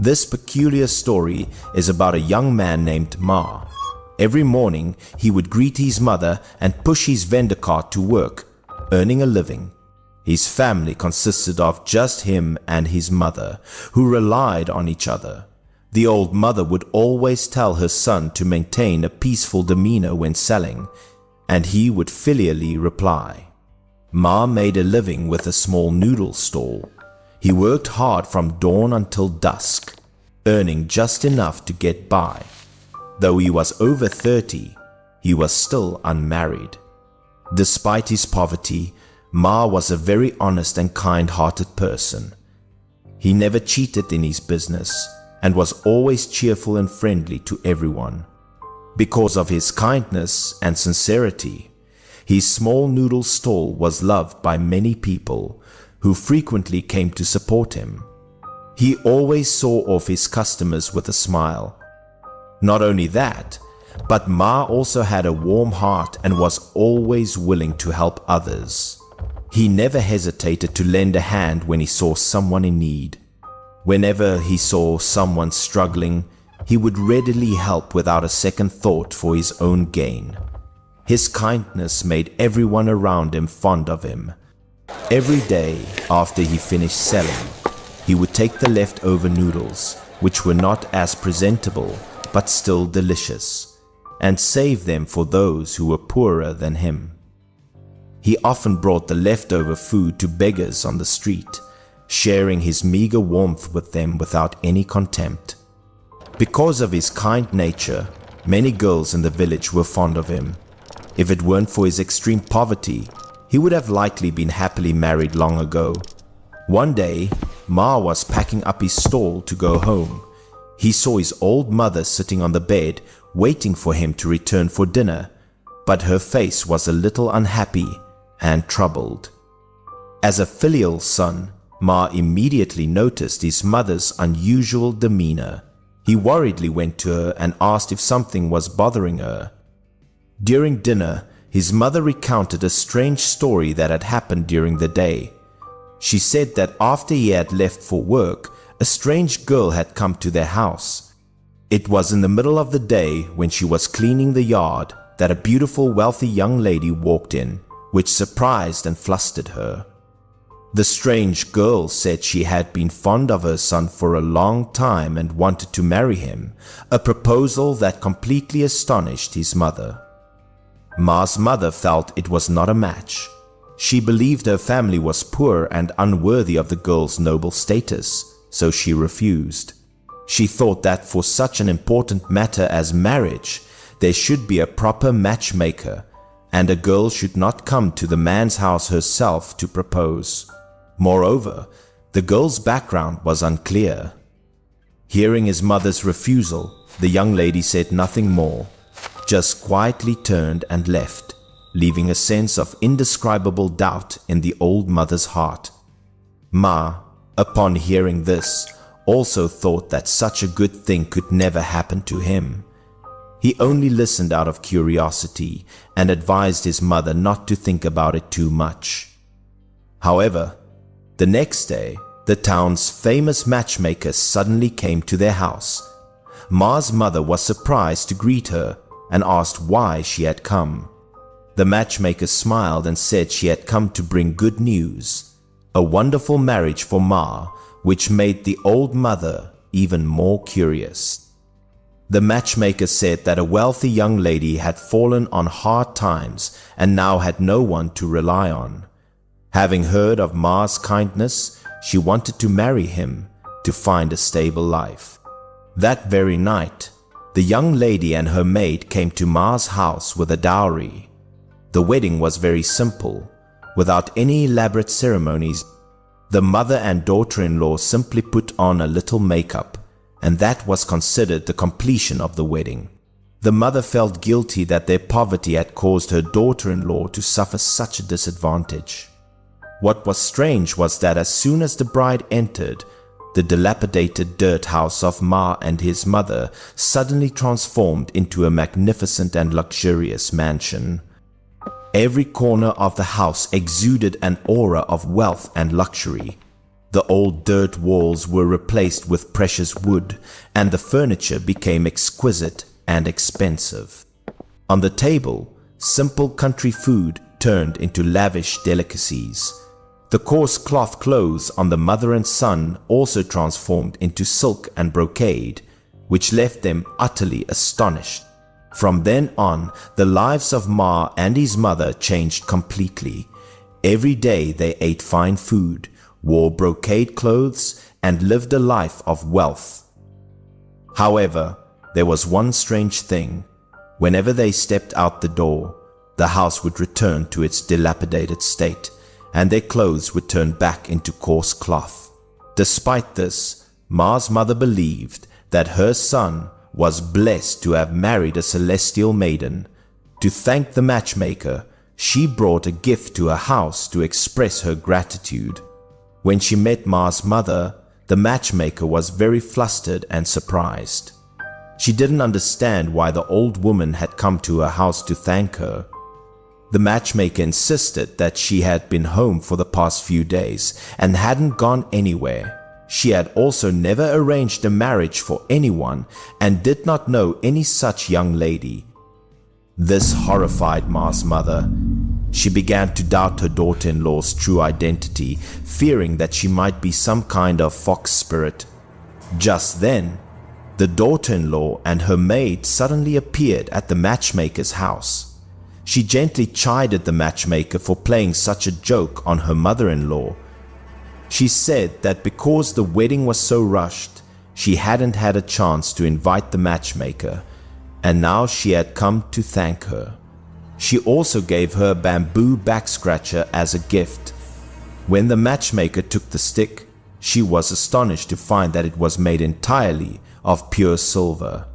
This peculiar story is about a young man named Ma. Every morning, he would greet his mother and push his vendor cart to work, earning a living. His family consisted of just him and his mother, who relied on each other. The old mother would always tell her son to maintain a peaceful demeanor when selling, and he would filially reply. Ma made a living with a small noodle stall. He worked hard from dawn until dusk, earning just enough to get by. Though he was over 30, he was still unmarried. Despite his poverty, Ma was a very honest and kind-hearted person. He never cheated in his business and was always cheerful and friendly to everyone. Because of his kindness and sincerity, his small noodle stall was loved by many people who frequently came to support him. He always saw off his customers with a smile. Not only that, but Ma also had a warm heart and was always willing to help others. He never hesitated to lend a hand when he saw someone in need. Whenever he saw someone struggling, he would readily help without a second thought for his own gain. His kindness made everyone around him fond of him. Every day after he finished selling, he would take the leftover noodles, which were not as presentable but still delicious, and save them for those who were poorer than him. He often brought the leftover food to beggars on the street, sharing his meager warmth with them without any contempt. Because of his kind nature, many girls in the village were fond of him. If it weren't for his extreme poverty, he would have likely been happily married long ago. One day, Ma was packing up his stall to go home. He saw his old mother sitting on the bed, waiting for him to return for dinner, but her face was a little unhappy and troubled. As a filial son, Ma immediately noticed his mother's unusual demeanor. He worriedly went to her and asked if something was bothering her. During dinner, his mother recounted a strange story that had happened during the day. She said that after he had left for work, a strange girl had come to their house. It was in the middle of the day when she was cleaning the yard that a beautiful, wealthy young lady walked in, which surprised and flustered her. The strange girl said she had been fond of her son for a long time and wanted to marry him, a proposal that completely astonished his mother. Ma's mother felt it was not a match. She believed her family was poor and unworthy of the girl's noble status, so she refused. She thought that for such an important matter as marriage, there should be a proper matchmaker, and a girl should not come to the man's house herself to propose. Moreover, the girl's background was unclear. Hearing his mother's refusal, the young lady said nothing more, just quietly turned and left, leaving a sense of indescribable doubt in the old mother's heart. Ma, upon hearing this, also thought that such a good thing could never happen to him. He only listened out of curiosity and advised his mother not to think about it too much. However, the next day, the town's famous matchmaker suddenly came to their house. Ma's mother was surprised to greet her and asked why she had come. The matchmaker smiled and said she had come to bring good news, a wonderful marriage for Ma, which made the old mother even more curious. The matchmaker said that a wealthy young lady had fallen on hard times and now had no one to rely on. Having heard of Ma's kindness, she wanted to marry him to find a stable life. That very night, the young lady and her maid came to Ma's house with a dowry. The wedding was very simple, without any elaborate ceremonies. The mother and daughter-in-law simply put on a little makeup, and that was considered the completion of the wedding. The mother felt guilty that their poverty had caused her daughter-in-law to suffer such a disadvantage. What was strange was that as soon as the bride entered, the dilapidated dirt house of Ma and his mother suddenly transformed into a magnificent and luxurious mansion. Every corner of the house exuded an aura of wealth and luxury. The old dirt walls were replaced with precious wood, and the furniture became exquisite and expensive. On the table, simple country food turned into lavish delicacies. The coarse cloth clothes on the mother and son also transformed into silk and brocade, which left them utterly astonished. From then on, the lives of Ma and his mother changed completely. Every day they ate fine food, wore brocade clothes, and lived a life of wealth. However, there was one strange thing. Whenever they stepped out the door, the house would return to its dilapidated state, and their clothes would turn back into coarse cloth. Despite this, Ma's mother believed that her son was blessed to have married a celestial maiden. To thank the matchmaker, she brought a gift to her house to express her gratitude. When she met Ma's mother, the matchmaker was very flustered and surprised. She didn't understand why the old woman had come to her house to thank her. The matchmaker insisted that she had been home for the past few days and hadn't gone anywhere. She had also never arranged a marriage for anyone and did not know any such young lady. This horrified Ma's mother. She began to doubt her daughter-in-law's true identity, fearing that she might be some kind of fox spirit. Just then, the daughter-in-law and her maid suddenly appeared at the matchmaker's house. She gently chided the matchmaker for playing such a joke on her mother-in-law. She said that because the wedding was so rushed, she hadn't had a chance to invite the matchmaker, and now she had come to thank her. She also gave her a bamboo back scratcher as a gift. When the matchmaker took the stick, she was astonished to find that it was made entirely of pure silver.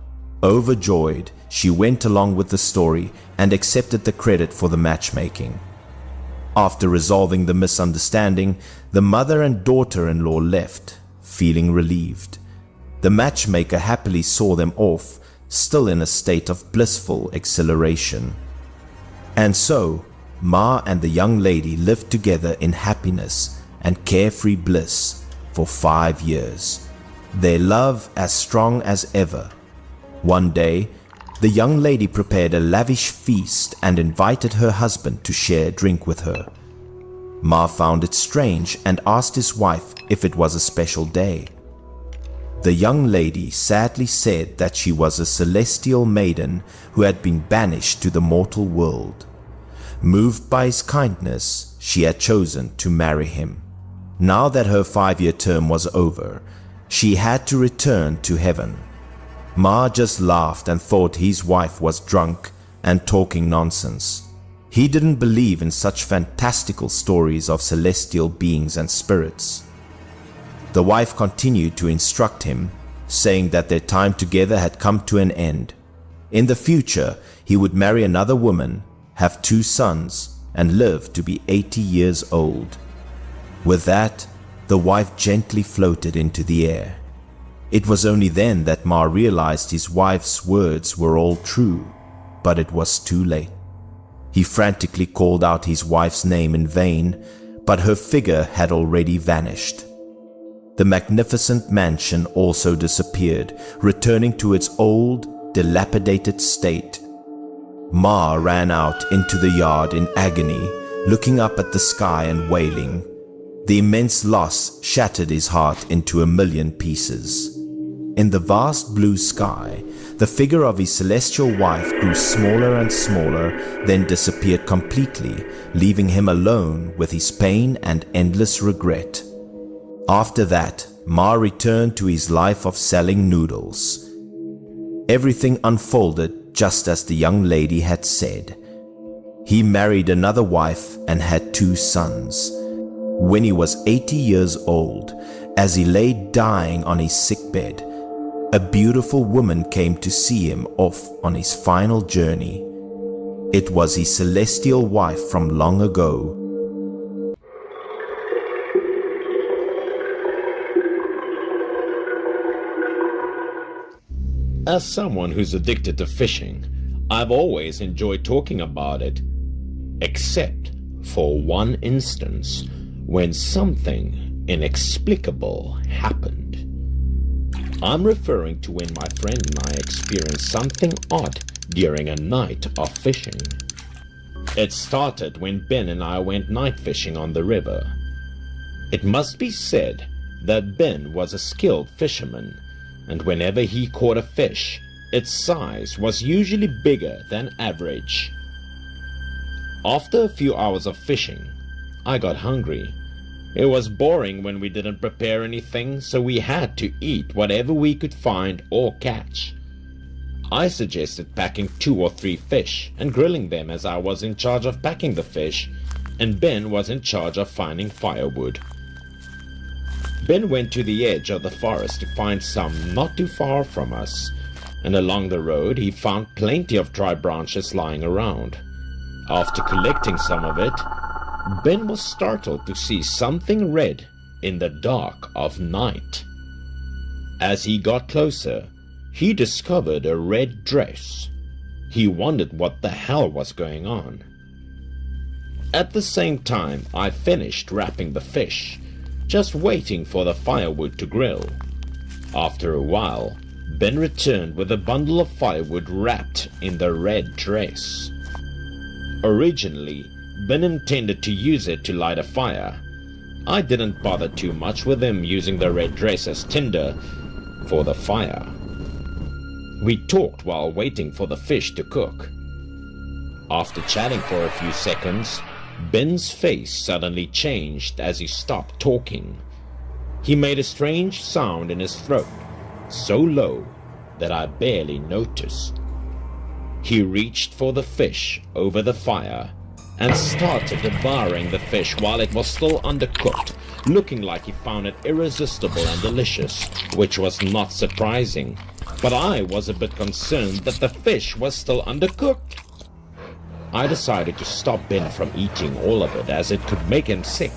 Overjoyed, she went along with the story and accepted the credit for the matchmaking. After resolving the misunderstanding, the mother and daughter-in-law left, feeling relieved. The matchmaker happily saw them off, still in a state of blissful exhilaration. And so, Ma and the young lady lived together in happiness and carefree bliss for 5 years, their love as strong as ever. One day, the young lady prepared a lavish feast and invited her husband to share a drink with her. Ma found it strange and asked his wife if it was a special day. The young lady sadly said that she was a celestial maiden who had been banished to the mortal world. Moved by his kindness, she had chosen to marry him. Now that her 5-year term was over, she had to return to heaven. Ma just laughed and thought his wife was drunk and talking nonsense. He didn't believe in such fantastical stories of celestial beings and spirits. The wife continued to instruct him, saying that their time together had come to an end. In the future, he would marry another woman, have 2 sons, and live to be 80 years old. With that, the wife gently floated into the air. It was only then that Ma realized his wife's words were all true, but it was too late. He frantically called out his wife's name in vain, but her figure had already vanished. The magnificent mansion also disappeared, returning to its old, dilapidated state. Ma ran out into the yard in agony, looking up at the sky and wailing. The immense loss shattered his heart into 1,000,000 pieces. In the vast blue sky, the figure of his celestial wife grew smaller and smaller, then disappeared completely, leaving him alone with his pain and endless regret. After that, Ma returned to his life of selling noodles. Everything unfolded just as the young lady had said. He married another wife and had 2 sons. When he was 80 years old, as he lay dying on his sickbed, a beautiful woman came to see him off on his final journey. It was his celestial wife from long ago. As someone who's addicted to fishing, I've always enjoyed talking about it, except for one instance when something inexplicable happened. I'm referring to when my friend and I experienced something odd during a night of fishing. It started when Ben and I went night fishing on the river. It must be said that Ben was a skilled fisherman, and whenever he caught a fish, its size was usually bigger than average. After a few hours of fishing, I got hungry. It was boring when we didn't prepare anything, so we had to eat whatever we could find or catch. I suggested packing 2 or 3 fish and grilling them, as I was in charge of packing the fish, and Ben was in charge of finding firewood. Ben went to the edge of the forest to find some not too far from us, and along the road he found plenty of dry branches lying around. After collecting some of it, Ben was startled to see something red in the dark of night. As he got closer, he discovered a red dress. He wondered what the hell was going on. At the same time, I finished wrapping the fish, just waiting for the firewood to grill. After a while, Ben returned with a bundle of firewood wrapped in the red dress. Originally, Ben intended to use it to light a fire. I didn't bother too much with him using the red dress as tinder for the fire. We talked while waiting for the fish to cook. After chatting for a few seconds, Ben's face suddenly changed as he stopped talking. He made a strange sound in his throat, so low that I barely noticed. He reached for the fish over the fire and started devouring the fish while it was still undercooked, looking like he found it irresistible and delicious, which was not surprising, but I was a bit concerned that the fish was still undercooked. I decided to stop Ben from eating all of it, as it could make him sick.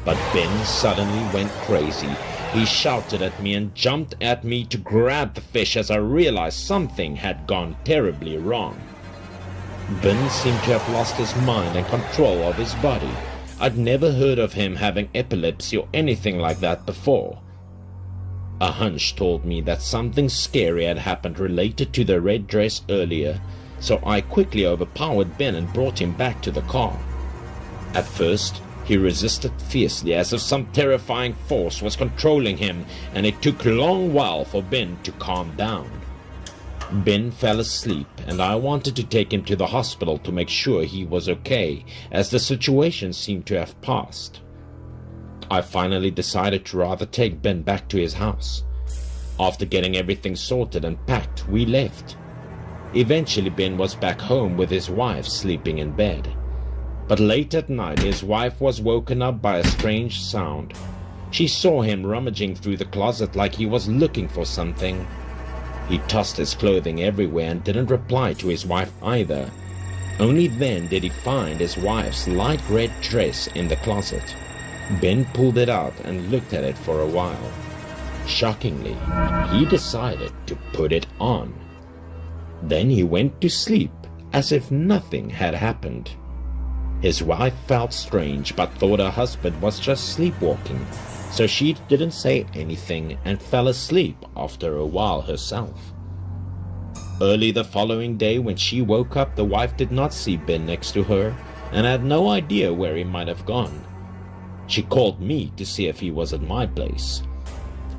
But Ben suddenly went crazy. He shouted at me and jumped at me to grab the fish as I realized something had gone terribly wrong. Ben seemed to have lost his mind and control of his body. I'd never heard of him having epilepsy or anything like that before. A hunch told me that something scary had happened related to the red dress earlier, so I quickly overpowered Ben and brought him back to the car. At first, he resisted fiercely as if some terrifying force was controlling him, and it took a long while for Ben to calm down. Ben fell asleep, and I wanted to take him to the hospital to make sure he was okay, as the situation seemed to have passed. I finally decided to rather take Ben back to his house. After getting everything sorted and packed, we left. Eventually, Ben was back home with his wife sleeping in bed. But late at night, his wife was woken up by a strange sound. She saw him rummaging through the closet like he was looking for something. He tossed his clothing everywhere and didn't reply to his wife either. Only then did he find his wife's light red dress in the closet. Ben pulled it out and looked at it for a while. Shockingly, he decided to put it on. Then he went to sleep as if nothing had happened. His wife felt strange but thought her husband was just sleepwalking, so she didn't say anything and fell asleep after a while herself. Early the following day, when she woke up, the wife did not see Ben next to her and had no idea where he might have gone. She called me to see if he was at my place.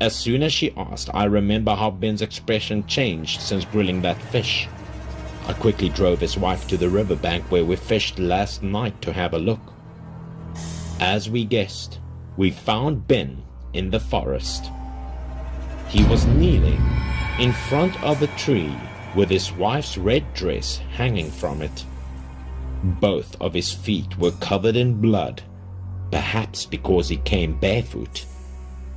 As soon as she asked, I remember how Ben's expression changed since grilling that fish. I quickly drove his wife to the riverbank where we fished last night to have a look. As we guessed, we found Ben in the forest. He was kneeling in front of a tree with his wife's red dress hanging from it. Both of his feet were covered in blood, perhaps because he came barefoot.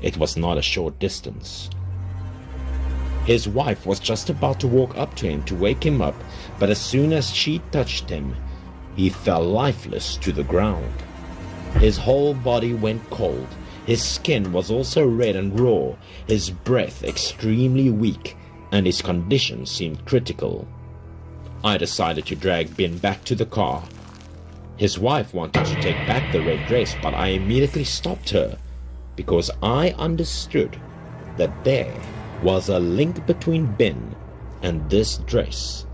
It was not a short distance. His wife was just about to walk up to him to wake him up, but as soon as she touched him, he fell lifeless to the ground. His whole body went cold. His skin was also red and raw, his breath extremely weak, and his condition seemed critical. I decided to drag Ben back to the car. His wife wanted to take back the red dress, but I immediately stopped her. because I understood that there was a link between Ben and this dress.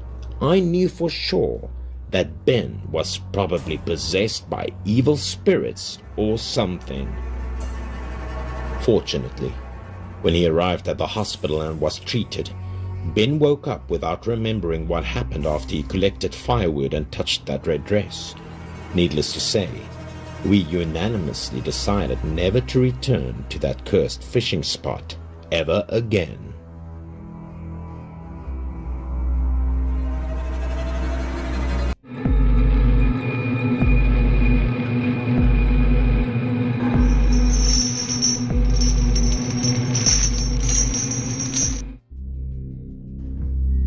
I knew for sure that Ben was probably possessed by evil spirits or something. Fortunately, when he arrived at the hospital and was treated, Ben woke up without remembering what happened after he collected firewood and touched that red dress. Needless to say, we unanimously decided never to return to that cursed fishing spot ever again.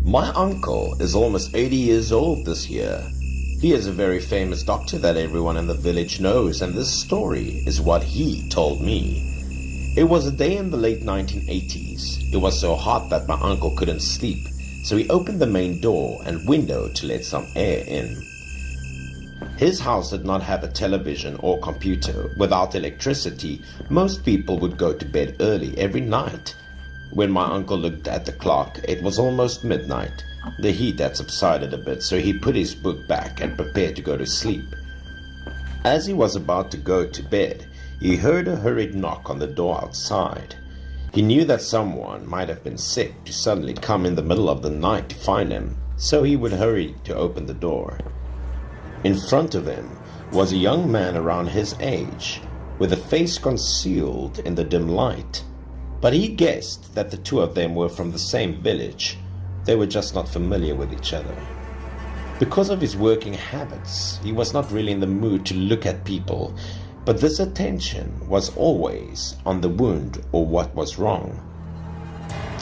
My uncle is almost 80 years old this year. He is a very famous doctor that everyone in the village knows, and this story is what he told me. It was a day in the late 1980s. It was so hot that my uncle couldn't sleep, so he opened the main door and window to let some air in. His house did not have a television or computer. Without electricity, most people would go to bed early every night. When my uncle looked at the clock, it was almost midnight. The heat had subsided a bit, so he put his book back and prepared to go to sleep. As he was about to go to bed, he heard a hurried knock on the door outside. He knew that someone might have been sick to suddenly come in the middle of the night to find him, so he would hurry to open the door. In front of him was a young man around his age, with a face concealed in the dim light. But he guessed that the two of them were from the same village. They were just not familiar with each other. Because of his working habits, he was not really in the mood to look at people, but this attention was always on the wound or what was wrong.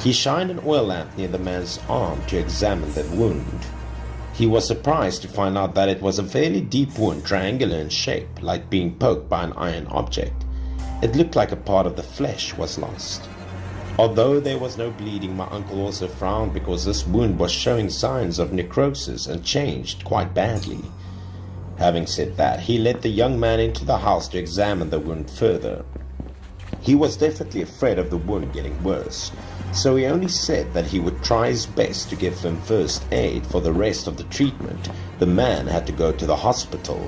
He shined an oil lamp near the man's arm to examine the wound. He was surprised to find out that it was a fairly deep wound, triangular in shape, like being poked by an iron object. It looked like a part of the flesh was lost. Although there was no bleeding, my uncle also frowned because this wound was showing signs of necrosis and changed quite badly. Having said that, he led the young man into the house to examine the wound further. He was definitely afraid of the wound getting worse, so he only said that he would try his best to give him first aid. For the rest of the treatment, the man had to go to the hospital.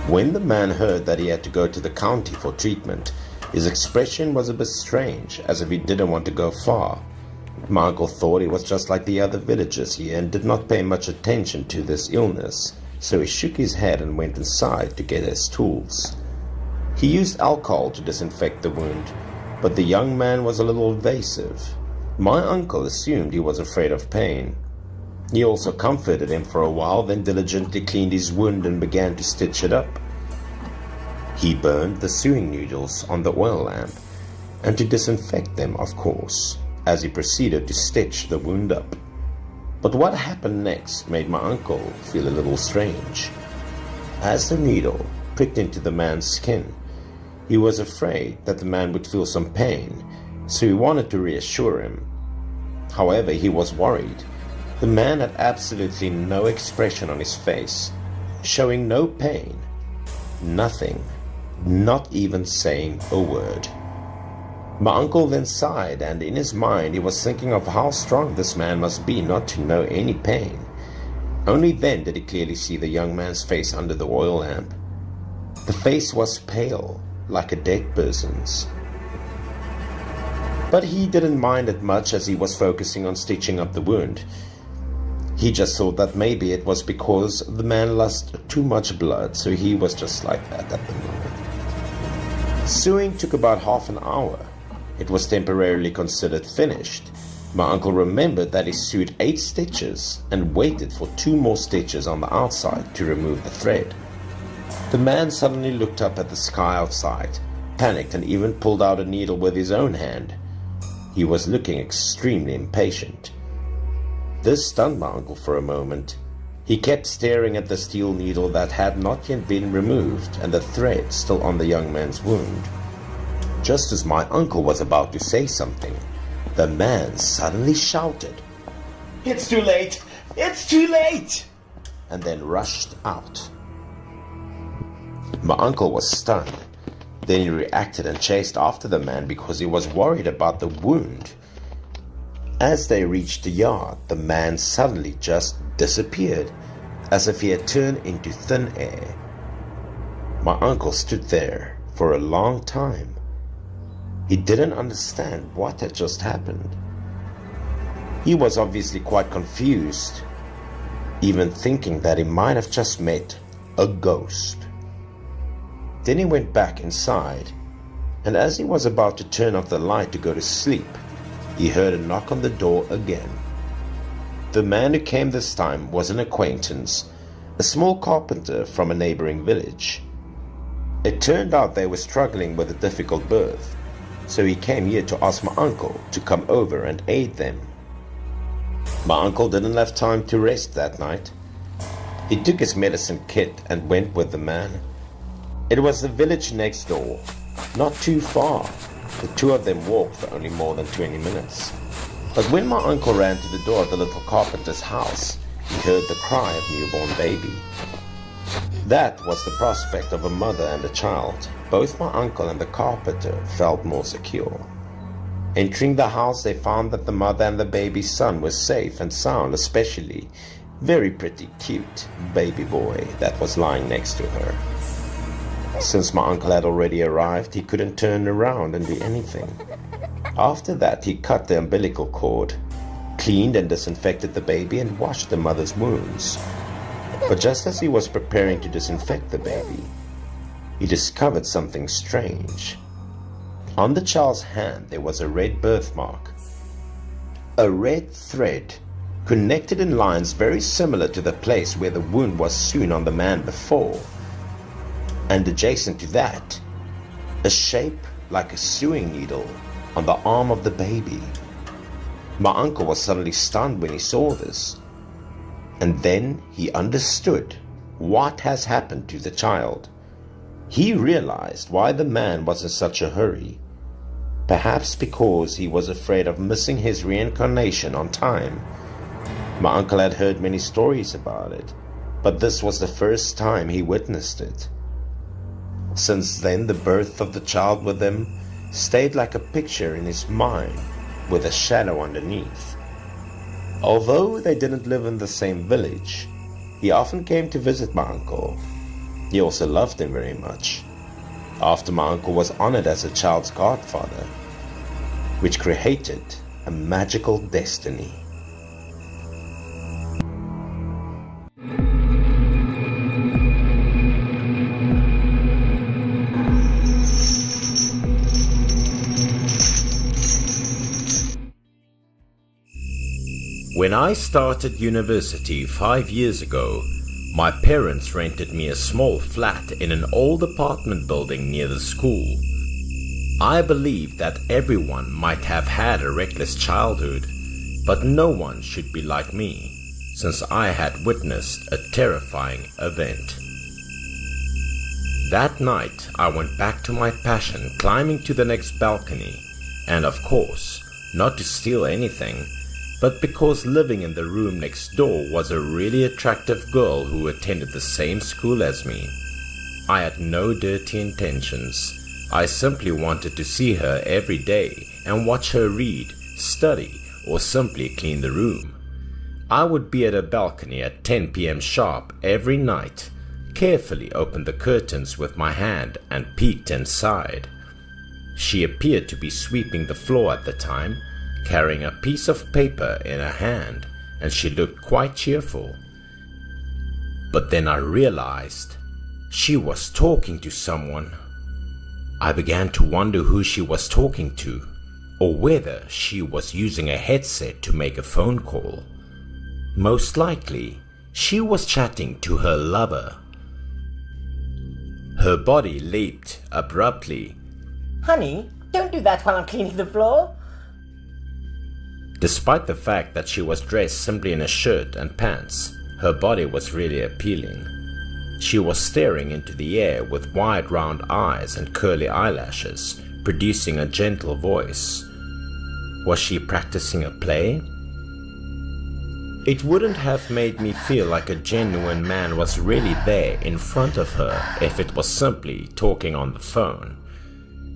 When the man heard that he had to go to the county for treatment, his expression was a bit strange, as if he didn't want to go far. My uncle thought he was just like the other villagers here and did not pay much attention to this illness, so he shook his head and went inside to get his tools. He used alcohol to disinfect the wound, but the young man was a little evasive. My uncle assumed he was afraid of pain. He also comforted him for a while, then diligently cleaned his wound and began to stitch it up. He burned the sewing needles on the oil lamp, and to disinfect them, of course, as he proceeded to stitch the wound up. But what happened next made my uncle feel a little strange. As the needle pricked into the man's skin, he was afraid that the man would feel some pain, so he wanted to reassure him. However, he was worried. The man had absolutely no expression on his face, showing no pain, nothing, not even saying a word. My uncle then sighed, and in his mind he was thinking of how strong this man must be not to know any pain. Only then did he clearly see the young man's face under the oil lamp. The face was pale, like a dead person's. But he didn't mind it much, as he was focusing on stitching up the wound. He just thought that maybe it was because the man lost too much blood, so he was just like that at the moment. Sewing took about half an hour. It was temporarily considered finished. My uncle remembered that he sewed 8 stitches and waited for 2 more stitches on the outside to remove the thread. The man suddenly looked up at the sky outside, panicked, and even pulled out a needle with his own hand. He was looking extremely impatient. This stunned my uncle for a moment. He kept staring at the steel needle that had not yet been removed and the thread still on the young man's wound. Just as my uncle was about to say something, the man suddenly shouted, "It's too late! It's too late!" and then rushed out. My uncle was stunned. Then he reacted and chased after the man because he was worried about the wound. As they reached the yard, the man suddenly just disappeared, as if he had turned into thin air. My uncle stood there for a long time. He didn't understand what had just happened. He was obviously quite confused, even thinking that he might have just met a ghost. Then he went back inside, and as he was about to turn off the light to go to sleep, he heard a knock on the door again. The man who came this time was an acquaintance, a small carpenter from a neighboring village. It turned out they were struggling with a difficult birth, so he came here to ask my uncle to come over and aid them. My uncle didn't have time to rest that night. He took his medicine kit and went with the man. It was the village next door, not too far. The two of them walked for only more than 20 minutes. But when my uncle ran to the door of the little carpenter's house, he heard the cry of newborn baby. That was the prospect of a mother and a child. Both my uncle and the carpenter felt more secure. Entering the house, they found that the mother and the baby's son were safe and sound, especially very pretty cute baby boy that was lying next to her. Since my uncle had already arrived, he couldn't turn around and do anything. After that, he cut the umbilical cord, cleaned and disinfected the baby, and washed the mother's wounds. But just as he was preparing to disinfect the baby, he discovered something strange. On the child's hand there was a red birthmark. A red thread, connected in lines very similar to the place where the wound was sewn on the man before. And adjacent to that, a shape like a sewing needle on the arm of the baby. My uncle was suddenly stunned when he saw this. And then he understood what has happened to the child. He realized why the man was in such a hurry. Perhaps because he was afraid of missing his reincarnation on time. My uncle had heard many stories about it, but this was the first time he witnessed it. Since then, the birth of the child with him stayed like a picture in his mind with a shadow underneath. Although they didn't live in the same village, he often came to visit my uncle. He also loved him very much. After my uncle was honored as a child's godfather, which created a magical destiny. When I started university 5 years ago, my parents rented me a small flat in an old apartment building near the school. I believe that everyone might have had a reckless childhood, but no one should be like me, since I had witnessed a terrifying event. That night, I went back to my passion, climbing to the next balcony, and of course, not to steal anything, but because living in the room next door was a really attractive girl who attended the same school as me. I had no dirty intentions. I simply wanted to see her every day and watch her read, study, or simply clean the room. I would be at a balcony at 10 p.m. sharp every night, carefully opened the curtains with my hand and peeked inside. She appeared to be sweeping the floor at the time, carrying a piece of paper in her hand, and she looked quite cheerful. But then I realized she was talking to someone. I began to wonder who she was talking to, or whether she was using a headset to make a phone call. Most likely, she was chatting to her lover. Her body leaped abruptly. Honey, don't do that while I'm cleaning the floor. Despite the fact that she was dressed simply in a shirt and pants, her body was really appealing. She was staring into the air with wide round eyes and curly eyelashes, producing a gentle voice. Was she practicing a play? It wouldn't have made me feel like a genuine man was really there in front of her if it was simply talking on the phone.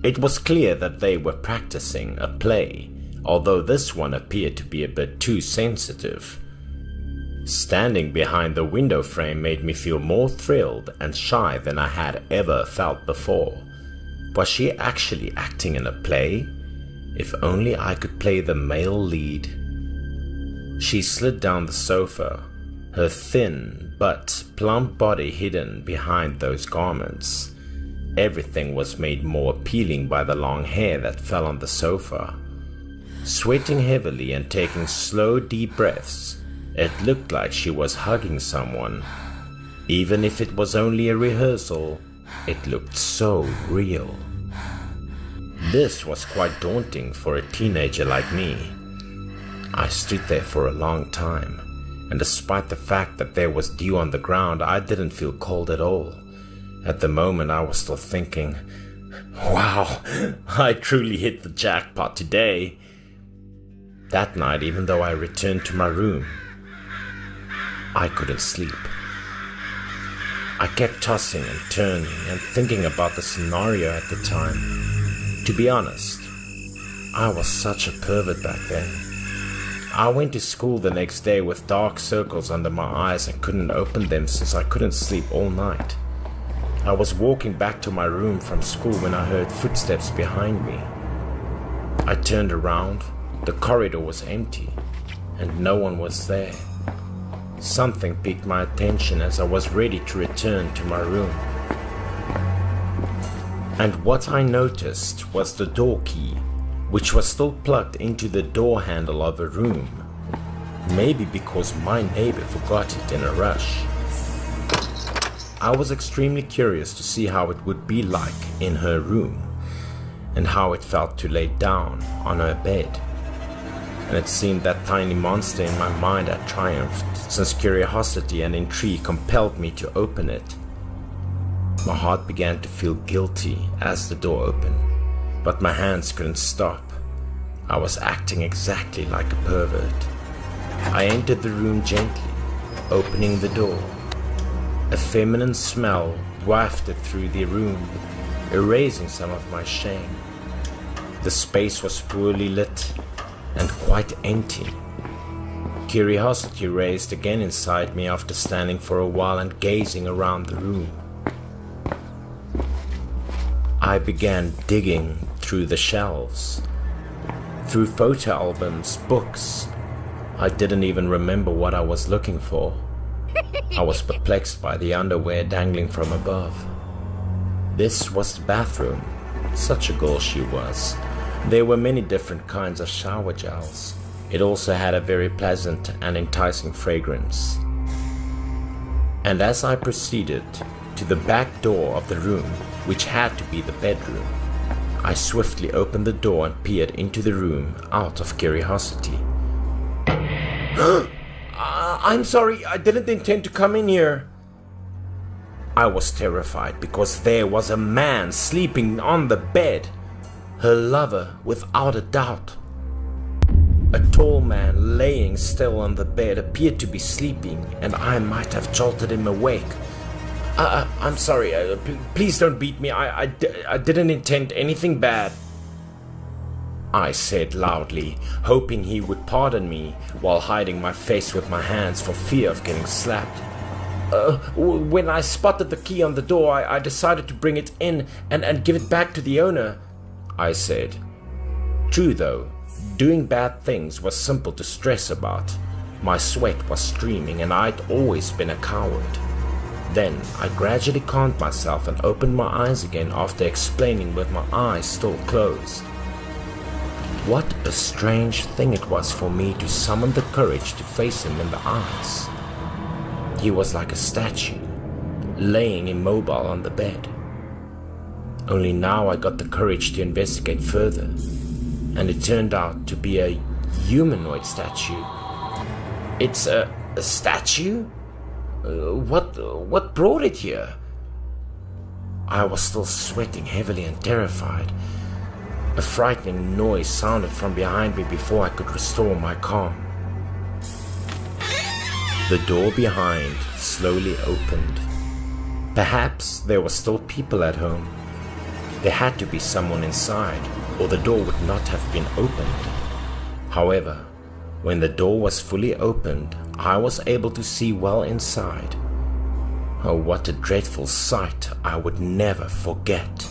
It was clear that they were practicing a play, although this one appeared to be a bit too sensitive. Standing behind the window frame made me feel more thrilled and shy than I had ever felt before. Was she actually acting in a play? If only I could play the male lead. She slid down the sofa, her thin but plump body hidden behind those garments. Everything was made more appealing by the long hair that fell on the sofa. Sweating heavily and taking slow, deep breaths, it looked like she was hugging someone. Even if it was only a rehearsal, it looked so real. This was quite daunting for a teenager like me. I stood there for a long time, and despite the fact that there was dew on the ground, I didn't feel cold at all. At the moment, I was still thinking, wow, I truly hit the jackpot today. That night, even though I returned to my room, I couldn't sleep. I kept tossing and turning and thinking about the scenario at the time. To be honest, I was such a pervert back then. I went to school the next day with dark circles under my eyes and couldn't open them since I couldn't sleep all night. I was walking back to my room from school when I heard footsteps behind me. I turned around, the corridor was empty, and no one was there. Something piqued my attention as I was ready to return to my room. And what I noticed was the door key, which was still plugged into the door handle of a room. Maybe because my neighbor forgot it in a rush. I was extremely curious to see how it would be like in her room, and how it felt to lay down on her bed. And it seemed that tiny monster in my mind had triumphed, since curiosity and intrigue compelled me to open it. My heart began to feel guilty as the door opened, but my hands couldn't stop. I was acting exactly like a pervert. I entered the room gently, opening the door. A feminine smell wafted through the room, erasing some of my shame. The space was poorly lit and quite empty. Curiosity raised again inside me after standing for a while and gazing around the room. I began digging through the shelves, through photo albums, books. I didn't even remember what I was looking for. I was perplexed by the underwear dangling from above. This was the bathroom. Such a girl she was. There were many different kinds of shower gels. It also had a very pleasant and enticing fragrance. And as I proceeded to the back door of the room, which had to be the bedroom, I swiftly opened the door and peered into the room out of curiosity. I'm sorry, I didn't intend to come in here. I was terrified because there was a man sleeping on the bed. Her lover, without a doubt. A tall man laying still on the bed appeared to be sleeping, and I might have jolted him awake. I'm sorry, please don't beat me. I didn't intend anything bad, I said loudly, hoping he would pardon me while hiding my face with my hands for fear of getting slapped. When I spotted the key on the door, I decided to bring it in and give it back to the owner, I said. True though, doing bad things was simple to stress about. My sweat was streaming and I'd always been a coward. Then I gradually calmed myself and opened my eyes again after explaining with my eyes still closed. What a strange thing it was for me to summon the courage to face him in the eyes. He was like a statue, laying immobile on the bed. Only now I got the courage to investigate further, and it turned out to be a humanoid statue. It's a statue? What brought it here? I was still sweating heavily and terrified. A frightening noise sounded from behind me before I could restore my calm. The door behind slowly opened. Perhaps there were still people at home. There had to be someone inside, or the door would not have been opened. However, when the door was fully opened, I was able to see well inside. Oh, what a dreadful sight I would never forget.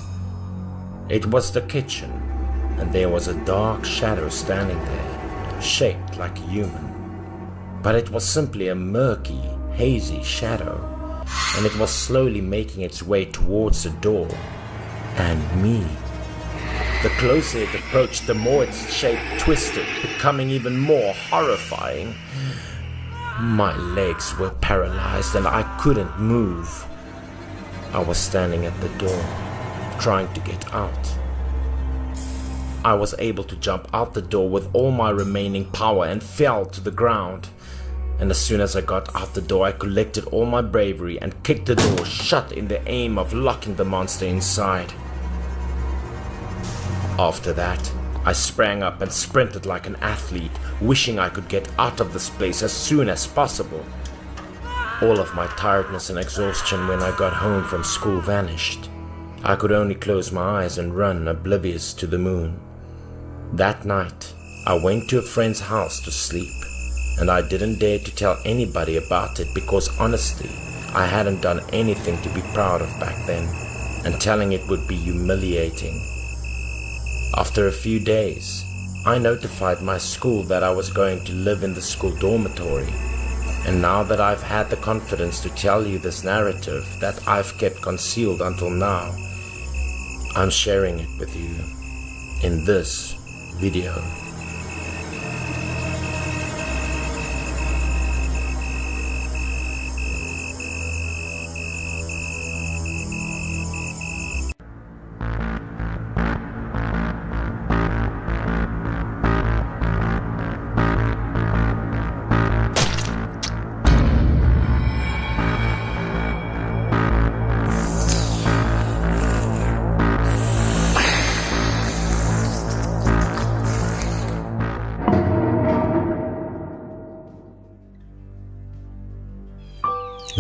It was the kitchen, and there was a dark shadow standing there, shaped like a human. But it was simply a murky, hazy shadow, and it was slowly making its way towards the door, and me. The closer it approached, the more its shape twisted, becoming even more horrifying. My legs were paralyzed and I couldn't move. I was standing at the door, trying to get out. I was able to jump out the door with all my remaining power and fell to the ground. And as soon as I got out the door, I collected all my bravery and kicked the door shut in the aim of locking the monster inside. After that, I sprang up and sprinted like an athlete, wishing I could get out of this place as soon as possible. All of my tiredness and exhaustion when I got home from school vanished. I could only close my eyes and run oblivious to the moon. That night, I went to a friend's house to sleep, and I didn't dare to tell anybody about it because honestly, I hadn't done anything to be proud of back then, and telling it would be humiliating. After a few days, I notified my school that I was going to live in the school dormitory, and now that I've had the confidence to tell you this narrative that I've kept concealed until now, I'm sharing it with you in this video.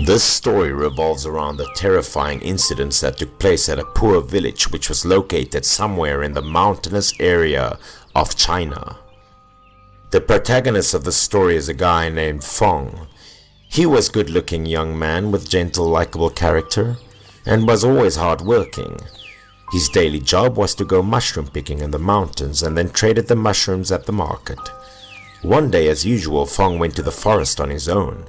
This story revolves around the terrifying incidents that took place at a poor village which was located somewhere in the mountainous area of China. The protagonist of the story is a guy named Fong. He was a good-looking young man with gentle, likable character and was always hard-working. His daily job was to go mushroom picking in the mountains and then traded the mushrooms at the market. One day, as usual, Fong went to the forest on his own.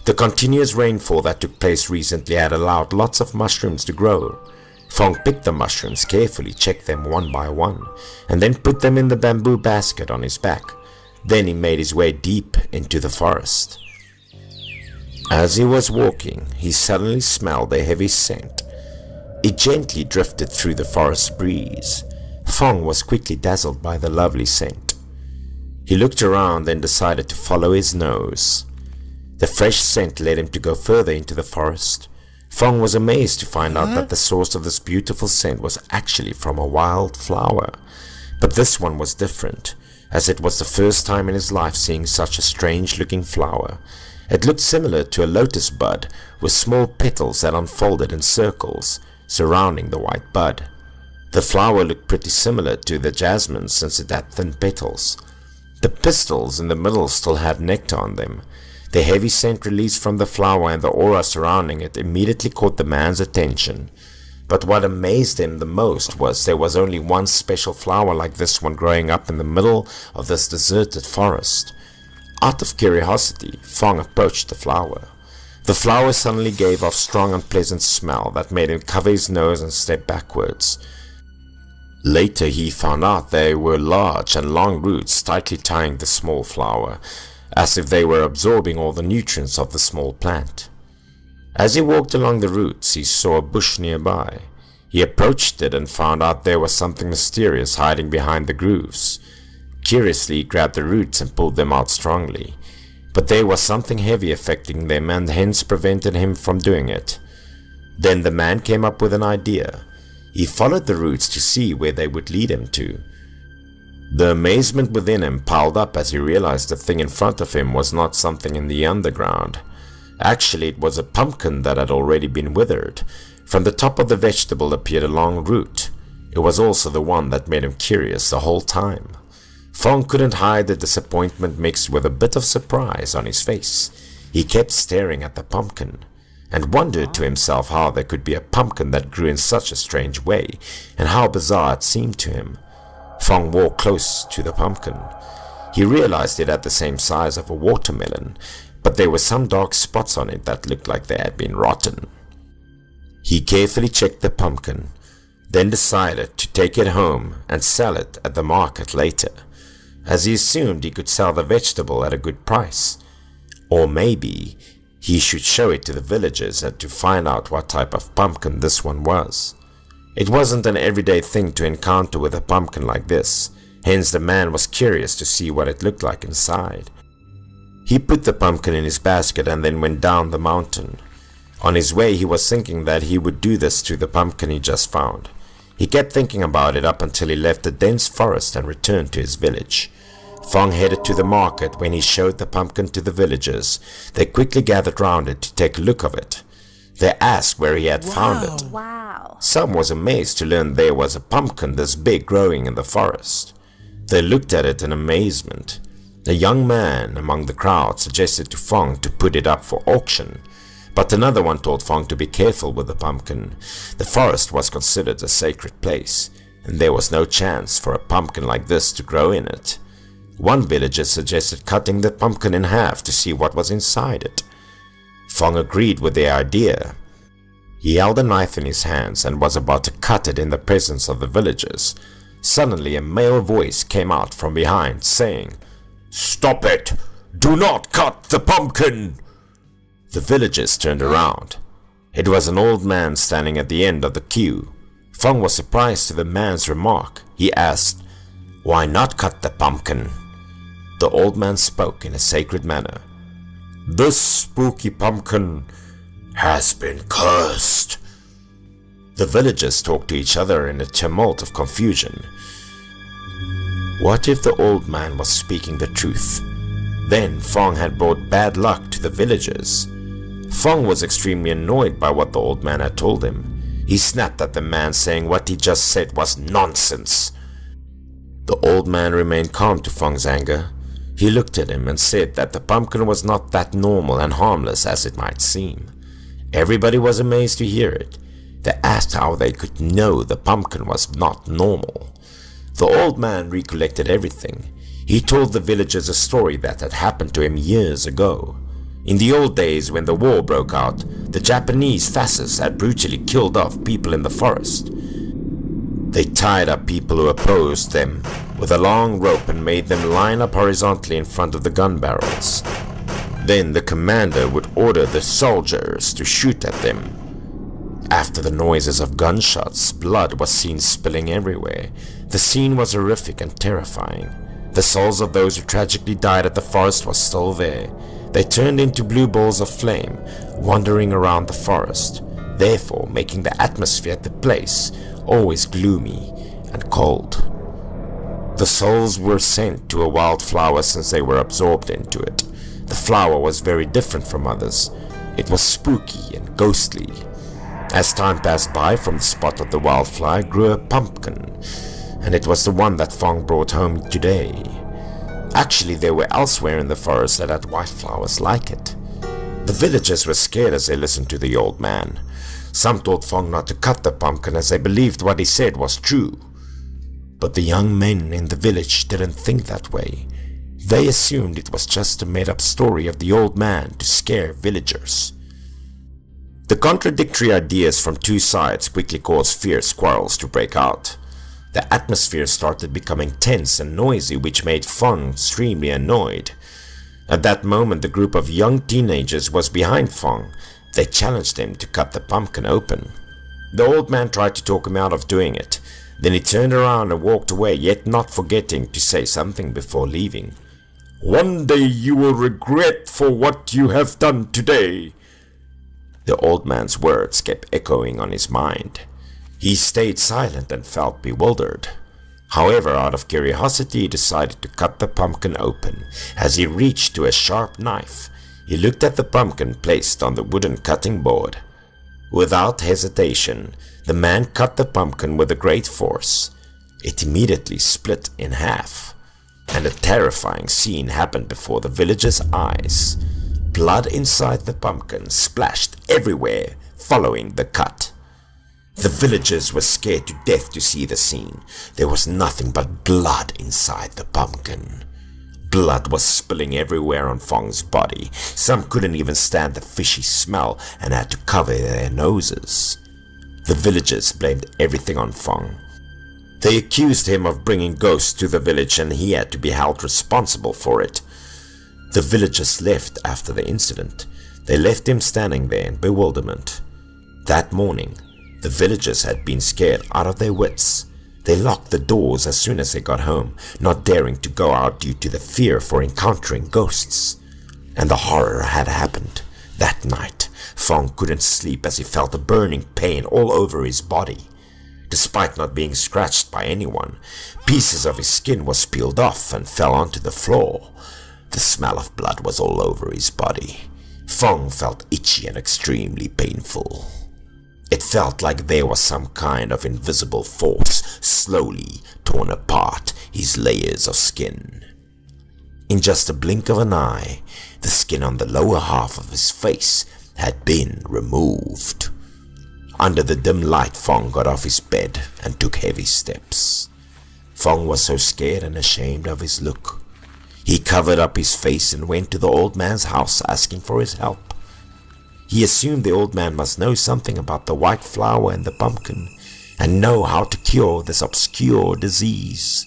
The continuous rainfall that took place recently had allowed lots of mushrooms to grow. Fong picked the mushrooms carefully, checked them one by one, and then put them in the bamboo basket on his back. Then he made his way deep into the forest. As he was walking, he suddenly smelled a heavy scent. It gently drifted through the forest breeze. Fong was quickly dazzled by the lovely scent. He looked around and decided to follow his nose. The fresh scent led him to go further into the forest. Fong was amazed to find out that the source of this beautiful scent was actually from a wild flower. But this one was different, as it was the first time in his life seeing such a strange-looking flower. It looked similar to a lotus bud, with small petals that unfolded in circles, surrounding the white bud. The flower looked pretty similar to the jasmine since it had thin petals. The pistils in the middle still had nectar on them. The heavy scent released from the flower and the aura surrounding it immediately caught the man's attention. But what amazed him the most was there was only one special flower like this one growing up in the middle of this deserted forest. Out of curiosity, Fong approached the flower. The flower suddenly gave off strong unpleasant smell that made him cover his nose and step backwards. Later he found out there were large and long roots tightly tying the small flower, as if they were absorbing all the nutrients of the small plant. As he walked along the roots, he saw a bush nearby. He approached it and found out there was something mysterious hiding behind the grooves. Curiously, he grabbed the roots and pulled them out strongly, but there was something heavy affecting them and hence prevented him from doing it. Then the man came up with an idea. He followed the roots to see where they would lead him to. The amazement within him piled up as he realized the thing in front of him was not something in the underground. Actually, it was a pumpkin that had already been withered. From the top of the vegetable appeared a long root. it was also the one that made him curious the whole time. Fong couldn't hide the disappointment mixed with a bit of surprise on his face. He kept staring at the pumpkin, and wondered to himself how there could be a pumpkin that grew in such a strange way, and how bizarre it seemed to him. Fong walked close to the pumpkin. He realized it had the same size of a watermelon, but there were some dark spots on it that looked like they had been rotten. He carefully checked the pumpkin, then decided to take it home and sell it at the market later, as he assumed he could sell the vegetable at a good price. Or maybe he should show it to the villagers and to find out what type of pumpkin this one was. It wasn't an everyday thing to encounter with a pumpkin like this, hence the man was curious to see what it looked like inside. He put the pumpkin in his basket and then went down the mountain. On his way he was thinking that he would do this to the pumpkin he just found. He kept thinking about it up until he left the dense forest and returned to his village. Fong headed to the market. When he showed the pumpkin to the villagers, they quickly gathered round it to take a look of it. They asked where he had found it. Wow. Some was amazed to learn there was a pumpkin this big growing in the forest. They looked at it in amazement. A young man among the crowd suggested to Fong to put it up for auction, but another one told Fong to be careful with the pumpkin. The forest was considered a sacred place, and there was no chance for a pumpkin like this to grow in it. One villager suggested cutting the pumpkin in half to see what was inside it. Fong agreed with the idea. He held a knife in his hands and was about to cut it in the presence of the villagers. Suddenly a male voice came out from behind saying, "Stop it! Do not cut the pumpkin!" The villagers turned around. It was an old man standing at the end of the queue. Fong was surprised to the man's remark. He asked, "Why not cut the pumpkin?" The old man spoke in a sacred manner. "This spooky pumpkin has been cursed." The villagers talked to each other in a tumult of confusion. What if the old man was speaking the truth? Then Fong had brought bad luck to the villagers. Fong was extremely annoyed by what the old man had told him. He snapped at the man, saying what he just said was nonsense. The old man remained calm to Fong's anger. He looked at him and said that the pumpkin was not that normal and harmless as it might seem. Everybody was amazed to hear it. They asked how they could know the pumpkin was not normal. The old man recollected everything. He told the villagers a story that had happened to him years ago. In the old days, when the war broke out, the Japanese fascists had brutally killed off people in the forest. They tied up people who opposed them with a long rope and made them line up horizontally in front of the gun barrels. Then the commander would order the soldiers to shoot at them. After the noises of gunshots, blood was seen spilling everywhere. The scene was horrific and terrifying. The souls of those who tragically died at the forest were still there. They turned into blue balls of flame, wandering around the forest, therefore making the atmosphere at the place always gloomy and cold. The souls were sent to a wildflower since they were absorbed into it. The flower was very different from others. It was spooky and ghostly. As time passed by, from the spot of the wildflower grew a pumpkin, and it was the one that Fong brought home today. Actually, there were elsewhere in the forest that had wildflowers like it. The villagers were scared as they listened to the old man. Some told Fong not to cut the pumpkin as they believed what he said was true. But the young men in the village didn't think that way. They assumed it was just a made-up story of the old man to scare villagers. The contradictory ideas from two sides quickly caused fierce quarrels to break out. The atmosphere started becoming tense and noisy, which made Fong extremely annoyed. At that moment, the group of young teenagers was behind Fong. They challenged him to cut the pumpkin open. The old man tried to talk him out of doing it. Then he turned around and walked away, yet not forgetting to say something before leaving. "One day you will regret for what you have done today." The old man's words kept echoing on his mind. He stayed silent and felt bewildered. However, out of curiosity, he decided to cut the pumpkin open. As he reached to a sharp knife, he looked at the pumpkin placed on the wooden cutting board. Without hesitation, the man cut the pumpkin with a great force. It immediately split in half, and a terrifying scene happened before the villagers' eyes. Blood inside the pumpkin splashed everywhere following the cut. The villagers were scared to death to see the scene. There was nothing but blood inside the pumpkin. Blood was spilling everywhere on Fong's body. Some couldn't even stand the fishy smell and had to cover their noses. The villagers blamed everything on Fong. They accused him of bringing ghosts to the village and he had to be held responsible for it. The villagers left after the incident. They left him standing there in bewilderment. That morning, the villagers had been scared out of their wits. They locked the doors as soon as they got home, not daring to go out due to the fear for encountering ghosts. And the horror had happened. That night, Fong couldn't sleep as he felt a burning pain all over his body. Despite not being scratched by anyone, pieces of his skin was peeled off and fell onto the floor. The smell of blood was all over his body. Fong felt itchy and extremely painful. It felt like there was some kind of invisible force slowly torn apart his layers of skin. In just a blink of an eye, the skin on the lower half of his face had been removed. Under the dim light, Fong got off his bed and took heavy steps. Fong was so scared and ashamed of his look. He covered up his face and went to the old man's house asking for his help. He assumed the old man must know something about the white flower and the pumpkin, and know how to cure this obscure disease.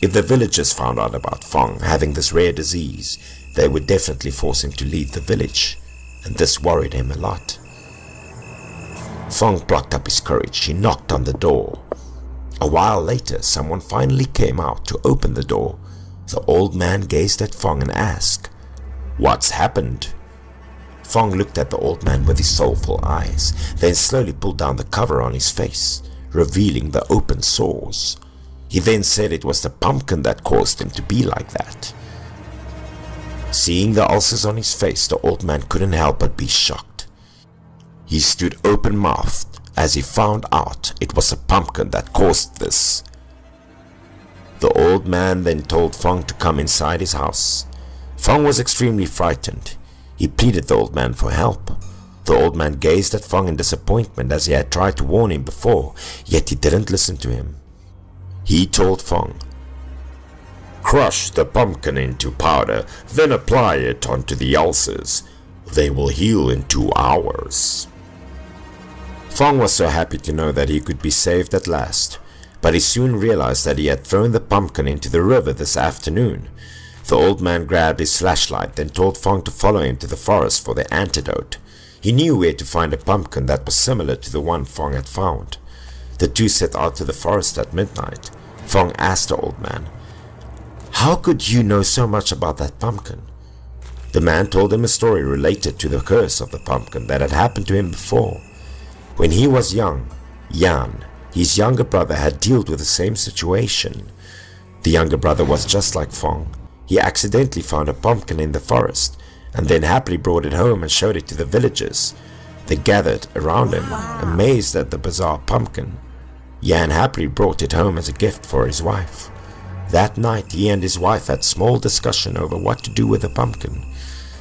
If the villagers found out about Fong having this rare disease, they would definitely force him to leave the village, and this worried him a lot. Fong plucked up his courage. He knocked on the door. A while later, someone finally came out to open the door. The old man gazed at Fong and asked, "What's happened?" Fong looked at the old man with his soulful eyes, then slowly pulled down the cover on his face, revealing the open sores. He then said it was the pumpkin that caused him to be like that. Seeing the ulcers on his face, the old man couldn't help but be shocked. He stood open-mouthed as he found out it was a pumpkin that caused this. The old man then told Fong to come inside his house. Fong was extremely frightened. He pleaded the old man for help. The old man gazed at Fong in disappointment as he had tried to warn him before, yet he didn't listen to him. He told Fong, "Crush the pumpkin into powder, then apply it onto the ulcers. They will heal in 2 hours. Fong was so happy to know that he could be saved at last, but he soon realized that he had thrown the pumpkin into the river this afternoon. The old man grabbed his flashlight, then told Fong to follow him to the forest for the antidote. He knew where to find a pumpkin that was similar to the one Fong had found. The two set out to the forest at midnight. Fong asked the old man, "How could you know so much about that pumpkin?" The man told him a story related to the curse of the pumpkin that had happened to him before. When he was young, Jan, his younger brother, had dealt with the same situation. The younger brother was just like Fong. He accidentally found a pumpkin in the forest, and then happily brought it home and showed it to the villagers. They gathered around him, amazed at the bizarre pumpkin. Jan happily brought it home as a gift for his wife. That night, he and his wife had small discussion over what to do with the pumpkin.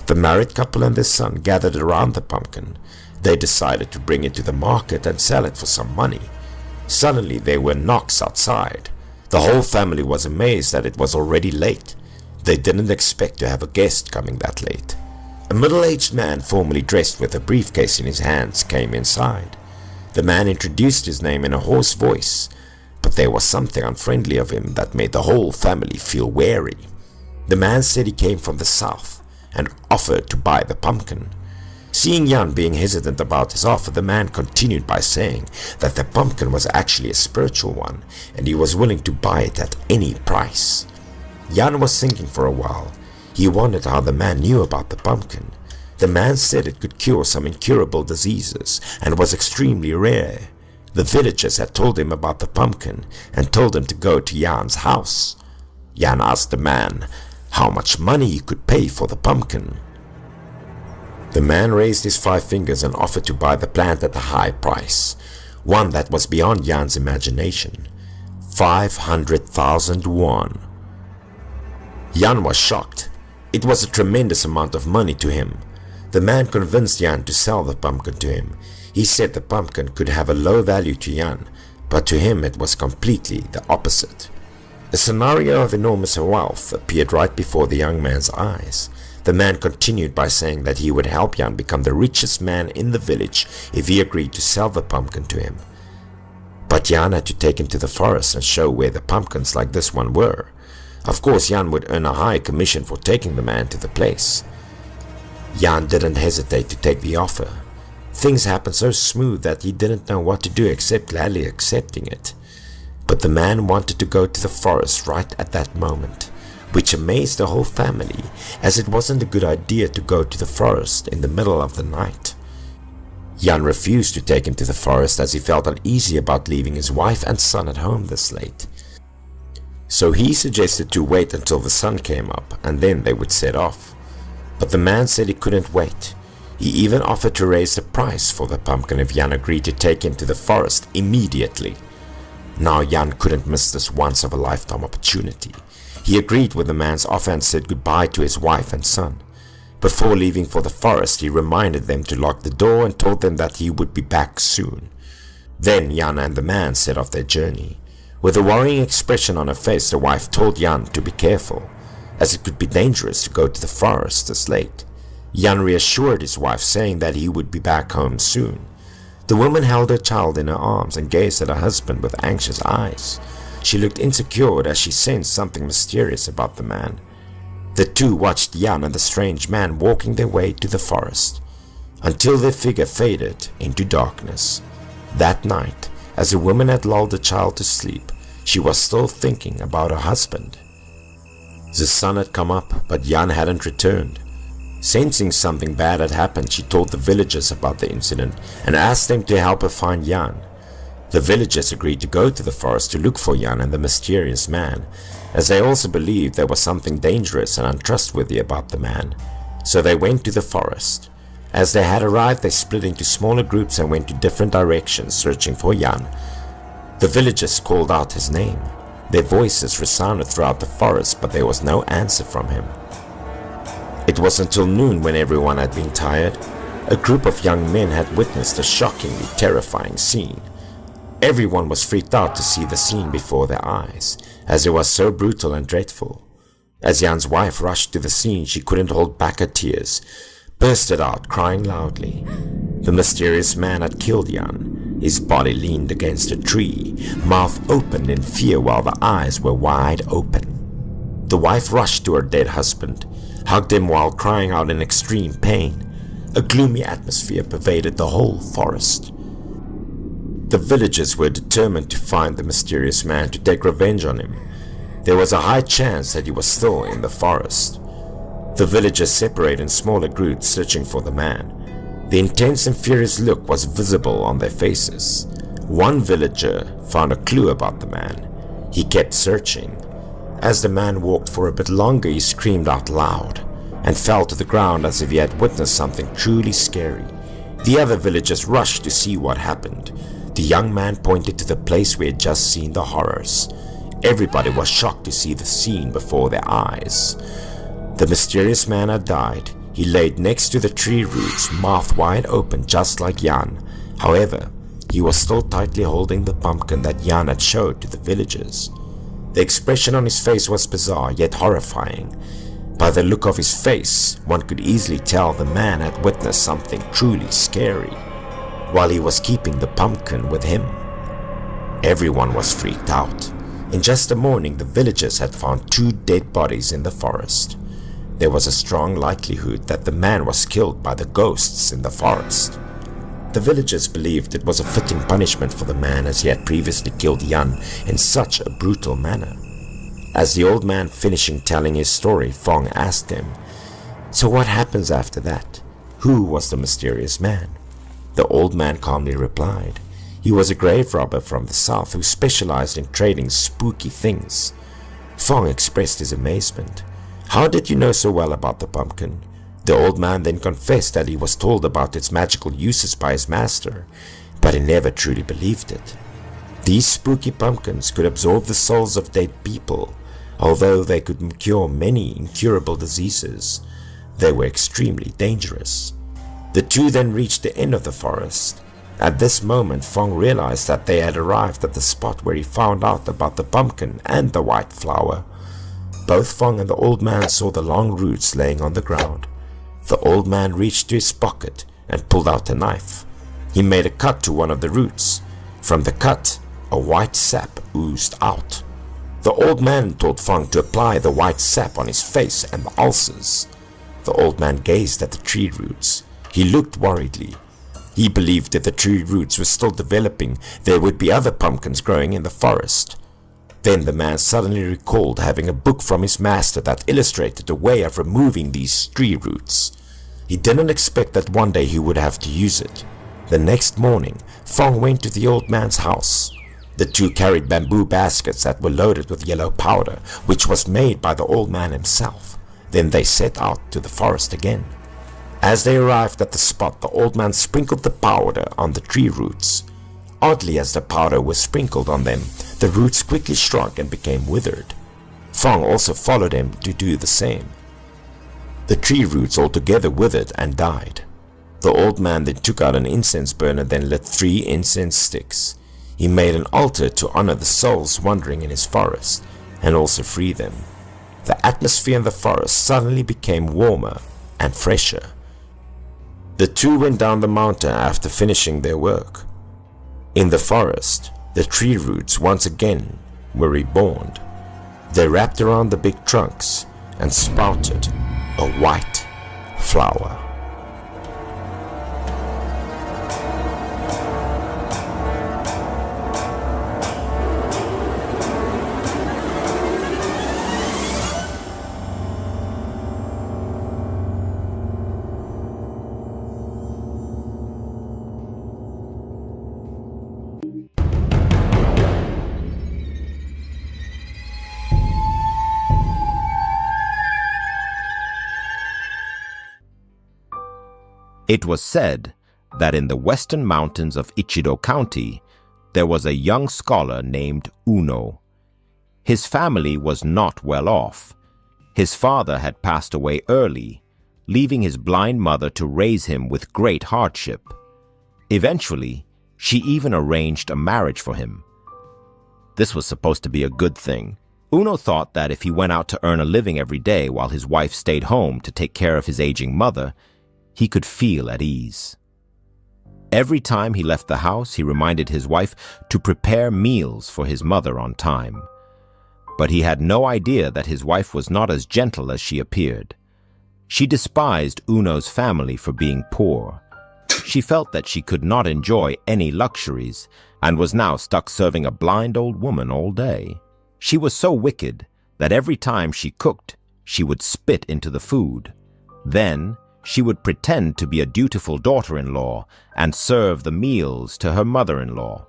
The married couple and their son gathered around the pumpkin. They decided to bring it to the market and sell it for some money. Suddenly, there were knocks outside. The whole family was amazed that it was already late. They didn't expect to have a guest coming that late. A middle-aged man, formally dressed with a briefcase in his hands, came inside. The man introduced his name in a hoarse voice, but there was something unfriendly of him that made the whole family feel wary. The man said he came from the south and offered to buy the pumpkin. Seeing Jan being hesitant about his offer, the man continued by saying that the pumpkin was actually a spiritual one and he was willing to buy it at any price. Jan was thinking for a while. He wondered how the man knew about the pumpkin. The man said it could cure some incurable diseases and was extremely rare. The villagers had told him about the pumpkin and told him to go to Jan's house. Jan asked the man how much money he could pay for the pumpkin. The man raised his 5 fingers and offered to buy the plant at a high price, one that was beyond Jan's imagination. 500,000 won. Jan was shocked. It was a tremendous amount of money to him. The man convinced Jan to sell the pumpkin to him. He said the pumpkin could have a low value to Jan, but to him it was completely the opposite. A scenario of enormous wealth appeared right before the young man's eyes. The man continued by saying that he would help Jan become the richest man in the village if he agreed to sell the pumpkin to him. But Jan had to take him to the forest and show where the pumpkins like this one were. Of course, Jan would earn a high commission for taking the man to the place. Jan didn't hesitate to take the offer. Things happened so smooth that he didn't know what to do except gladly accepting it. But the man wanted to go to the forest right at that moment, which amazed the whole family, as it wasn't a good idea to go to the forest in the middle of the night. Jan refused to take him to the forest as he felt uneasy about leaving his wife and son at home this late. So he suggested to wait until the sun came up and then they would set off. But the man said he couldn't wait. He even offered to raise the price for the pumpkin if Jan agreed to take him to the forest immediately. Now Jan couldn't miss this once-of-a-lifetime opportunity. He agreed with the man's offer and said goodbye to his wife and son. Before leaving for the forest, he reminded them to lock the door and told them that he would be back soon. Then Jan and the man set off their journey. With a worrying expression on her face, the wife told Jan to be careful, as it could be dangerous to go to the forest this late. Jan reassured his wife, saying that he would be back home soon. The woman held her child in her arms and gazed at her husband with anxious eyes. She looked insecure as she sensed something mysterious about the man. The two watched Jan and the strange man walking their way to the forest, until their figure faded into darkness. That night, as the woman had lulled the child to sleep, she was still thinking about her husband. The sun had come up, but Jan hadn't returned. Sensing something bad had happened, she told the villagers about the incident and asked them to help her find Jan. The villagers agreed to go to the forest to look for Jan and the mysterious man, as they also believed there was something dangerous and untrustworthy about the man. So they went to the forest. As they had arrived, they split into smaller groups and went to different directions searching for Jan. The villagers called out his name. Their voices resounded throughout the forest, but there was no answer from him. It was until noon, when everyone had been tired. A group of young men had witnessed a shockingly terrifying scene. Everyone was freaked out to see the scene before their eyes, as it was so brutal and dreadful. As Jan's wife rushed to the scene, she couldn't hold back her tears, bursted out crying loudly. The mysterious man had killed Jan. His body leaned against a tree, mouth opened in fear while the eyes were wide open. The wife rushed to her dead husband, hugged him while crying out in extreme pain. A gloomy atmosphere pervaded the whole forest. The villagers were determined to find the mysterious man to take revenge on him. There was a high chance that he was still in the forest. The villagers separated in smaller groups searching for the man. The intense and furious look was visible on their faces. One villager found a clue about the man. He kept searching. As the man walked for a bit longer, he screamed out loud and fell to the ground as if he had witnessed something truly scary. The other villagers rushed to see what happened. The young man pointed to the place where he had just seen the horrors. Everybody was shocked to see the scene before their eyes. The mysterious man had died. He laid next to the tree roots, mouth wide open just like Jan. However, he was still tightly holding the pumpkin that Jan had showed to the villagers. The expression on his face was bizarre yet horrifying. By the look of his face, one could easily tell the man had witnessed something truly scary, while he was keeping the pumpkin with him. Everyone was freaked out. In just a morning, the villagers had found 2 dead bodies in the forest. There was a strong likelihood that the man was killed by the ghosts in the forest. The villagers believed it was a fitting punishment for the man, as he had previously killed Jan in such a brutal manner. As the old man finishing telling his story, Fong asked him, "So what happens after that? Who was the mysterious man?" The old man calmly replied, "He was a grave robber from the south who specialized in trading spooky things." Fong expressed his amazement. "How did you know so well about the pumpkin? The old man then confessed that he was told about its magical uses by his master, but he never truly believed it. These spooky pumpkins could absorb the souls of dead people. Although they could cure many incurable diseases, they were extremely dangerous. The two then reached the end of the forest. At this moment, Fong realized that they had arrived at the spot where he found out about the pumpkin and the white flower. Both Fong and the old man saw the long roots laying on the ground. The old man reached to his pocket and pulled out a knife. He made a cut to one of the roots. From the cut, a white sap oozed out. The old man told Fong to apply the white sap on his face and the ulcers. The old man gazed at the tree roots. He looked worriedly. He believed if the tree roots were still developing, there would be other pumpkins growing in the forest. Then the man suddenly recalled having a book from his master that illustrated a way of removing these tree roots. He didn't expect that one day he would have to use it. The next morning, Fong went to the old man's house. The two carried bamboo baskets that were loaded with yellow powder, which was made by the old man himself. Then they set out to the forest again. As they arrived at the spot, the old man sprinkled the powder on the tree roots. Oddly, as the powder was sprinkled on them, the roots quickly shrunk and became withered. Fong also followed him to do the same. The tree roots altogether withered and died. The old man then took out an incense burner, then lit 3 incense sticks. He made an altar to honor the souls wandering in his forest, and also free them. The atmosphere in the forest suddenly became warmer and fresher. The two went down the mountain after finishing their work. In the forest, the tree roots once again were reborn. They wrapped around the big trunks and sprouted a white flower. It was said that in the western mountains of Ichido County, there was a young scholar named Uno. His family was not well off. His father had passed away early, leaving his blind mother to raise him with great hardship. Eventually, she even arranged a marriage for him. This was supposed to be a good thing. Uno thought that if he went out to earn a living every day while his wife stayed home to take care of his aging mother, he could feel at ease. Every time he left the house, he reminded his wife to prepare meals for his mother on time. But he had no idea that his wife was not as gentle as she appeared. She despised Uno's family for being poor. She felt that she could not enjoy any luxuries and was now stuck serving a blind old woman all day. She was so wicked that every time she cooked, she would spit into the food. Then, she would pretend to be a dutiful daughter-in-law and serve the meals to her mother-in-law.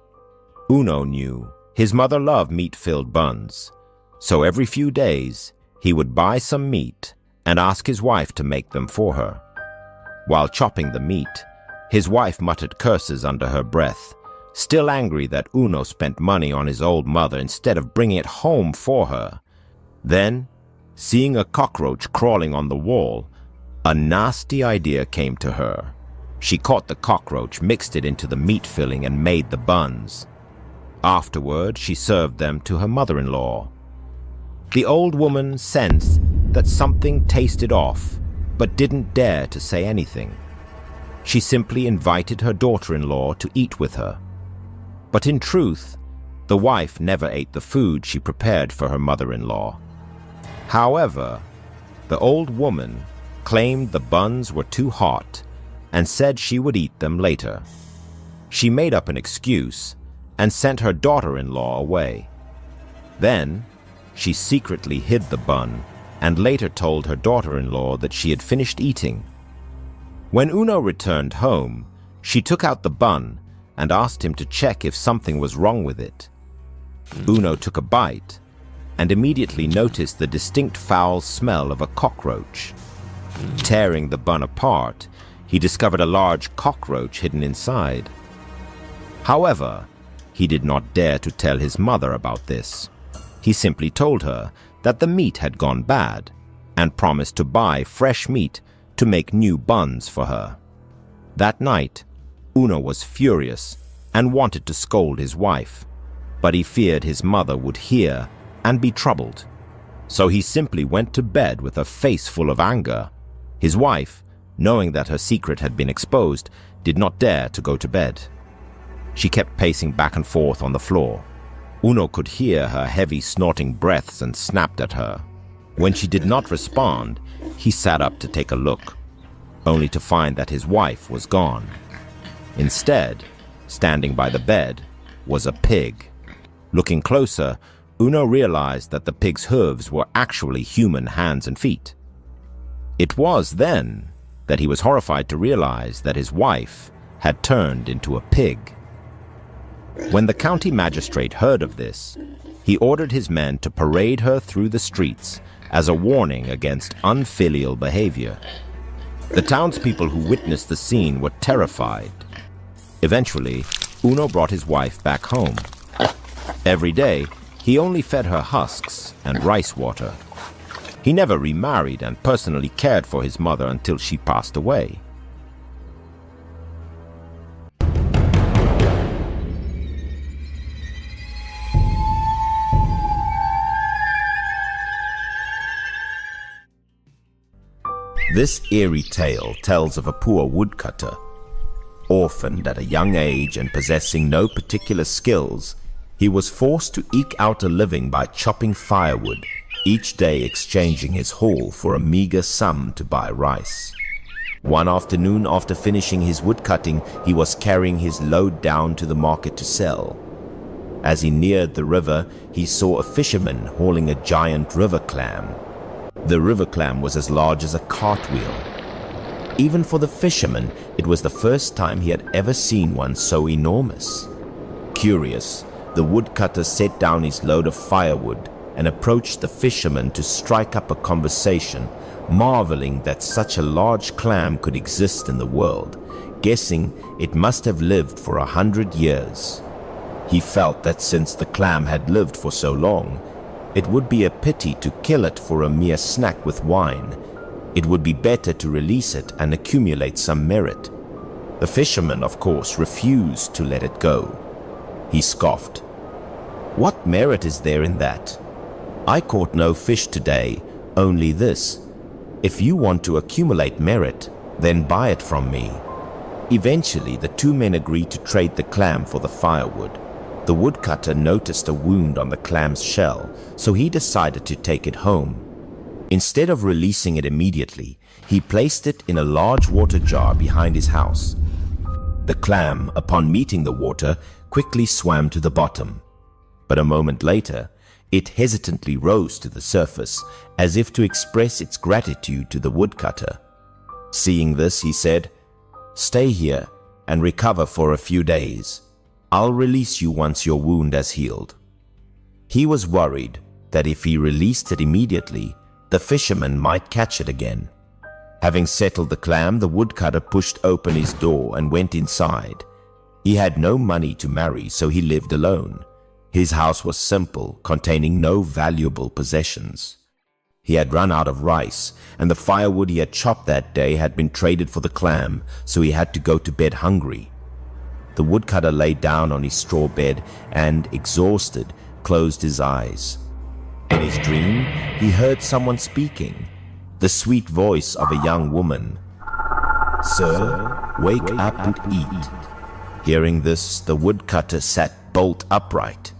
Uno knew his mother loved meat-filled buns, so every few days he would buy some meat and ask his wife to make them for her. While chopping the meat, his wife muttered curses under her breath, still angry that Uno spent money on his old mother instead of bringing it home for her. Then, seeing a cockroach crawling on the wall, a nasty idea came to her. She caught the cockroach, mixed it into the meat filling, and made the buns. Afterward, she served them to her mother-in-law. The old woman sensed that something tasted off, but didn't dare to say anything. She simply invited her daughter-in-law to eat with her. But in truth, the wife never ate the food she prepared for her mother-in-law. However, the old woman claimed the buns were too hot and said she would eat them later. She made up an excuse and sent her daughter-in-law away. Then, she secretly hid the bun and later told her daughter-in-law that she had finished eating. When Uno returned home, she took out the bun and asked him to check if something was wrong with it. Uno took a bite and immediately noticed the distinct foul smell of a cockroach. Tearing the bun apart, he discovered a large cockroach hidden inside. However, he did not dare to tell his mother about this. He simply told her that the meat had gone bad and promised to buy fresh meat to make new buns for her. That night, Uno was furious and wanted to scold his wife, but he feared his mother would hear and be troubled. So he simply went to bed with a face full of anger. His wife, knowing that her secret had been exposed, did not dare to go to bed. She kept pacing back and forth on the floor. Uno could hear her heavy snorting breaths and snapped at her. When she did not respond, he sat up to take a look, only to find that his wife was gone. Instead, standing by the bed, was a pig. Looking closer, Uno realized that the pig's hooves were actually human hands and feet. It was then that he was horrified to realize that his wife had turned into a pig. When the county magistrate heard of this, he ordered his men to parade her through the streets as a warning against unfilial behavior. The townspeople who witnessed the scene were terrified. Eventually, Uno brought his wife back home. Every day, he only fed her husks and rice water. He never remarried and personally cared for his mother until she passed away. This eerie tale tells of a poor woodcutter. Orphaned at a young age and possessing no particular skills, he was forced to eke out a living by chopping firewood, each day exchanging his haul for a meager sum to buy rice. One afternoon, after finishing his woodcutting, he was carrying his load down to the market to sell. As he neared the river, he saw a fisherman hauling a giant river clam. The river clam was as large as a cartwheel. Even for the fisherman, it was the first time he had ever seen one so enormous. Curious, the woodcutter set down his load of firewood and approached the fisherman to strike up a conversation, marveling that such a large clam could exist in the world, guessing it must have lived for 100 years. He felt that since the clam had lived for so long, it would be a pity to kill it for a mere snack with wine. It would be better to release it and accumulate some merit. The fisherman, of course, refused to let it go. He scoffed. "What merit is there in that? I caught no fish today, only this. If you want to accumulate merit, then buy it from me." Eventually, the two men agreed to trade the clam for the firewood. The woodcutter noticed a wound on the clam's shell, so he decided to take it home. Instead of releasing it immediately, he placed it in a large water jar behind his house. The clam, upon meeting the water, quickly swam to the bottom. But a moment later, it hesitantly rose to the surface, as if to express its gratitude to the woodcutter. Seeing this, he said, "Stay here and recover for a few days. I'll release you once your wound has healed." He was worried that if he released it immediately, the fisherman might catch it again. Having settled the clam, the woodcutter pushed open his door and went inside. He had no money to marry, so he lived alone. His house was simple, containing no valuable possessions. He had run out of rice, and the firewood he had chopped that day had been traded for the clam, so he had to go to bed hungry. The woodcutter lay down on his straw bed and, exhausted, closed his eyes. In his dream, he heard someone speaking, the sweet voice of a young woman. "Sir, wake up and eat." Hearing this, the woodcutter sat bolt upright.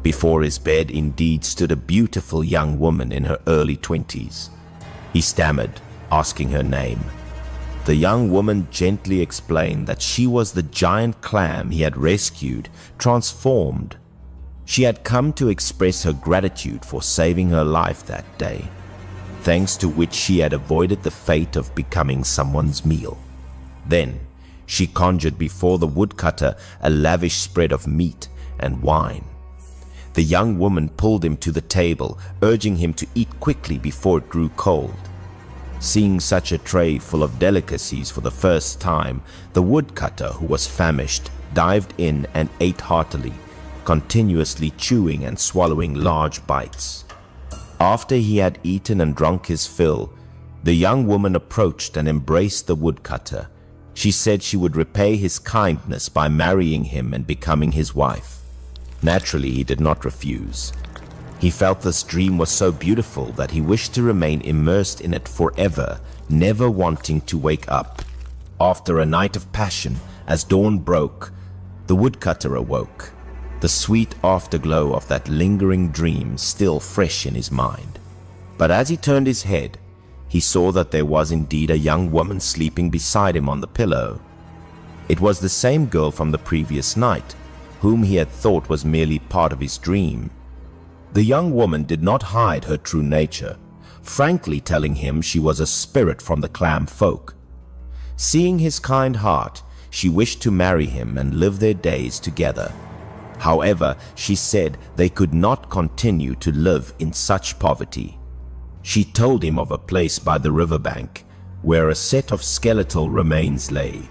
Before his bed indeed stood a beautiful young woman in her early 20s. He stammered, asking her name. The young woman gently explained that she was the giant clam he had rescued, transformed. She had come to express her gratitude for saving her life that day, thanks to which she had avoided the fate of becoming someone's meal. Then she conjured before the woodcutter a lavish spread of meat and wine. The young woman pulled him to the table, urging him to eat quickly before it grew cold. Seeing such a tray full of delicacies for the first time, the woodcutter, who was famished, dived in and ate heartily, continuously chewing and swallowing large bites. After he had eaten and drunk his fill, the young woman approached and embraced the woodcutter. She said she would repay his kindness by marrying him and becoming his wife. Naturally, he did not refuse. He felt this dream was so beautiful that he wished to remain immersed in it forever, never wanting to wake up. After a night of passion, as dawn broke, the woodcutter awoke, the sweet afterglow of that lingering dream still fresh in his mind. But as he turned his head, he saw that there was indeed a young woman sleeping beside him on the pillow. It was the same girl from the previous night, whom he had thought was merely part of his dream. The young woman did not hide her true nature, frankly telling him she was a spirit from the clam folk. Seeing his kind heart, she wished to marry him and live their days together. However, she said they could not continue to live in such poverty. She told him of a place by the riverbank where a set of skeletal remains lay,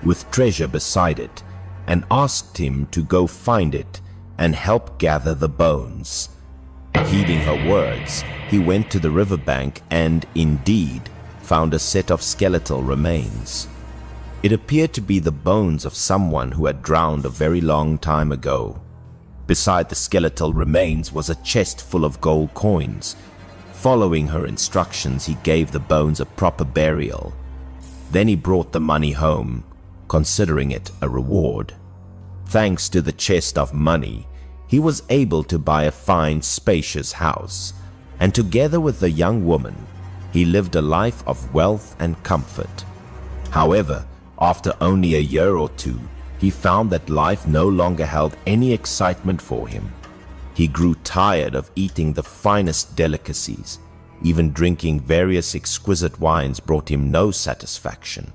with treasure beside it, and asked him to go find it and help gather the bones. Heeding her words, he went to the riverbank and, indeed, found a set of skeletal remains. It appeared to be the bones of someone who had drowned a very long time ago. Beside the skeletal remains was a chest full of gold coins. Following her instructions, he gave the bones a proper burial. Then he brought the money home, considering it a reward. Thanks to the chest of money, he was able to buy a fine, spacious house, and together with the young woman, he lived a life of wealth and comfort. However, after only a year or two, he found that life no longer held any excitement for him. He grew tired of eating the finest delicacies. Even drinking various exquisite wines brought him no satisfaction.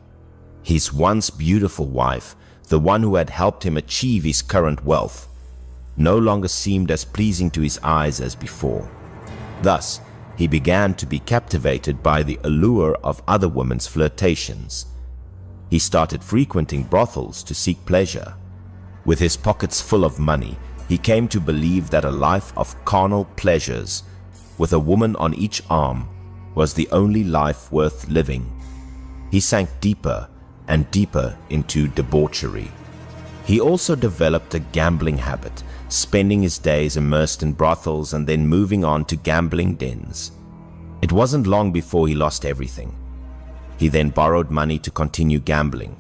His once beautiful wife, the one who had helped him achieve his current wealth, no longer seemed as pleasing to his eyes as before. Thus, he began to be captivated by the allure of other women's flirtations. He started frequenting brothels to seek pleasure. With his pockets full of money, he came to believe that a life of carnal pleasures, with a woman on each arm, was the only life worth living. He sank deeper and deeper into debauchery. He also developed a gambling habit, spending his days immersed in brothels and then moving on to gambling dens. It wasn't long before he lost everything. He then borrowed money to continue gambling.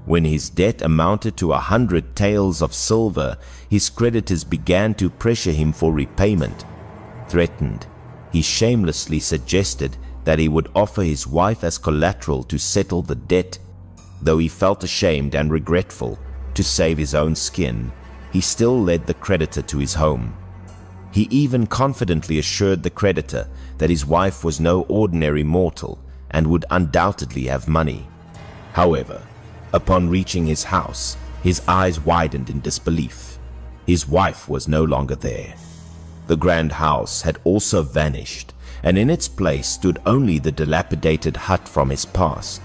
When his debt amounted to 100 taels of silver, his creditors began to pressure him for repayment. Threatened, he shamelessly suggested that he would offer his wife as collateral to settle the debt. Though he felt ashamed and regretful, to save his own skin, he still led the creditor to his home. He even confidently assured the creditor that his wife was no ordinary mortal and would undoubtedly have money. However, upon reaching his house, his eyes widened in disbelief. His wife was no longer there. The grand house had also vanished, and in its place stood only the dilapidated hut from his past.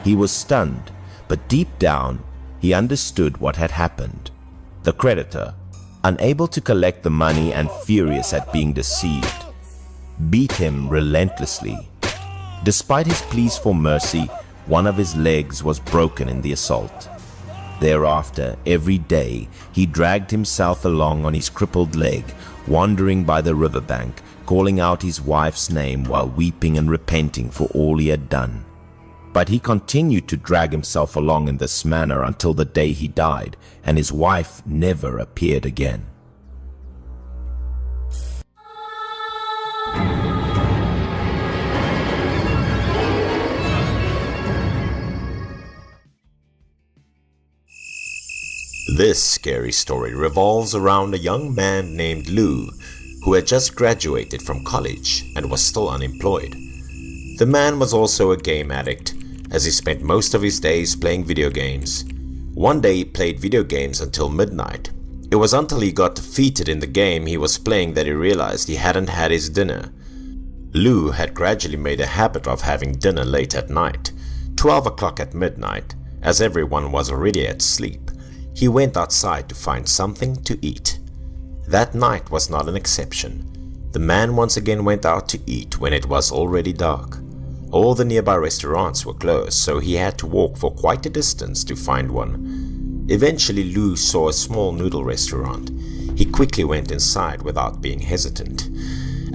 He was stunned, but deep down, he understood what had happened. The creditor, unable to collect the money and furious at being deceived, beat him relentlessly. Despite his pleas for mercy, one of his legs was broken in the assault. Thereafter, every day, he dragged himself along on his crippled leg, wandering by the riverbank, calling out his wife's name while weeping and repenting for all he had done. But he continued to drag himself along in this manner until the day he died, and his wife never appeared again. This scary story revolves around a young man named Lou, who had just graduated from college and was still unemployed. The man was also a game addict, as he spent most of his days playing video games. One day he played video games until midnight. It was until he got defeated in the game he was playing that he realized he hadn't had his dinner. Lou had gradually made a habit of having dinner late at night, 12 o'clock at midnight. As everyone was already at sleep, he went outside to find something to eat. That night was not an exception. The man once again went out to eat when it was already dark. All the nearby restaurants were closed, so he had to walk for quite a distance to find one. Eventually, Lou saw a small noodle restaurant. He quickly went inside without being hesitant.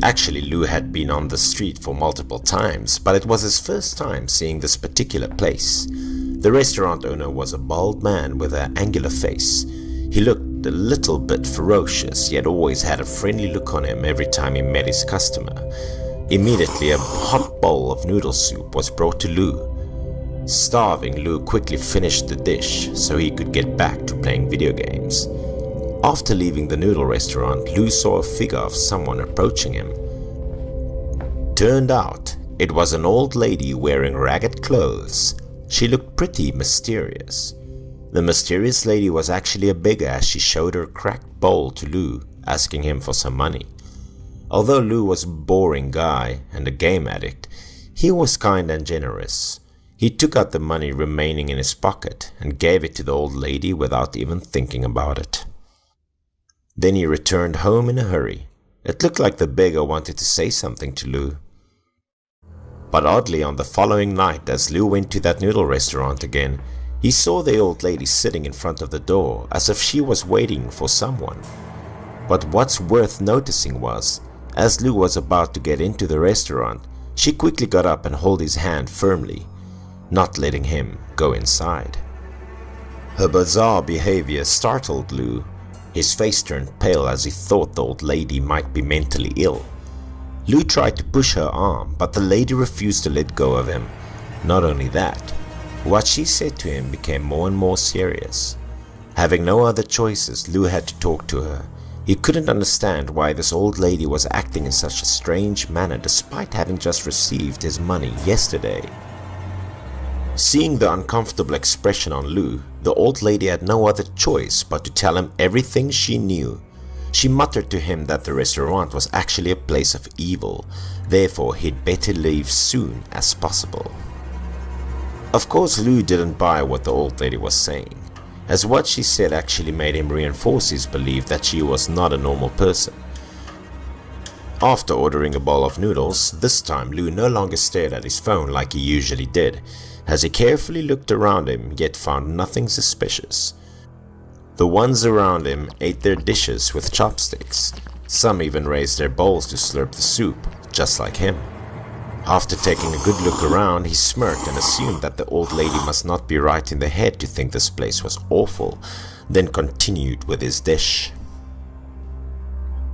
Actually, Lou had been on the street for multiple times, but it was his first time seeing this particular place. The restaurant owner was a bald man with an angular face. He looked a little bit ferocious, yet always had a friendly look on him every time he met his customer. Immediately, a hot bowl of noodle soup was brought to Lou. Starving, Lou quickly finished the dish so he could get back to playing video games. After leaving the noodle restaurant, Lou saw a figure of someone approaching him. Turned out, it was an old lady wearing ragged clothes. She looked pretty mysterious. The mysterious lady was actually a beggar, as she showed her cracked bowl to Lou, asking him for some money. Although Lou was a boring guy and a game addict, he was kind and generous. He took out the money remaining in his pocket and gave it to the old lady without even thinking about it. Then he returned home in a hurry. It looked like the beggar wanted to say something to Lou. But oddly, on the following night, as Lou went to that noodle restaurant again, he saw the old lady sitting in front of the door as if she was waiting for someone. But what's worth noticing was, as Lou was about to get into the restaurant, she quickly got up and held his hand firmly, not letting him go inside. Her bizarre behavior startled Lou. His face turned pale as he thought the old lady might be mentally ill. Lou tried to push her arm, but the lady refused to let go of him. Not only that, what she said to him became more and more serious. Having no other choices, Lou had to talk to her. He couldn't understand why this old lady was acting in such a strange manner despite having just received his money yesterday. Seeing the uncomfortable expression on Lou, the old lady had no other choice but to tell him everything she knew. She muttered to him that the restaurant was actually a place of evil, therefore he'd better leave soon as possible. Of course, Lou didn't buy what the old lady was saying, as what she said actually made him reinforce his belief that she was not a normal person. After ordering a bowl of noodles, this time Lou no longer stared at his phone like he usually did, as he carefully looked around him yet found nothing suspicious. The ones around him ate their dishes with chopsticks. Some even raised their bowls to slurp the soup, just like him. After taking a good look around, he smirked and assumed that the old lady must not be right in the head to think this place was awful, then continued with his dish.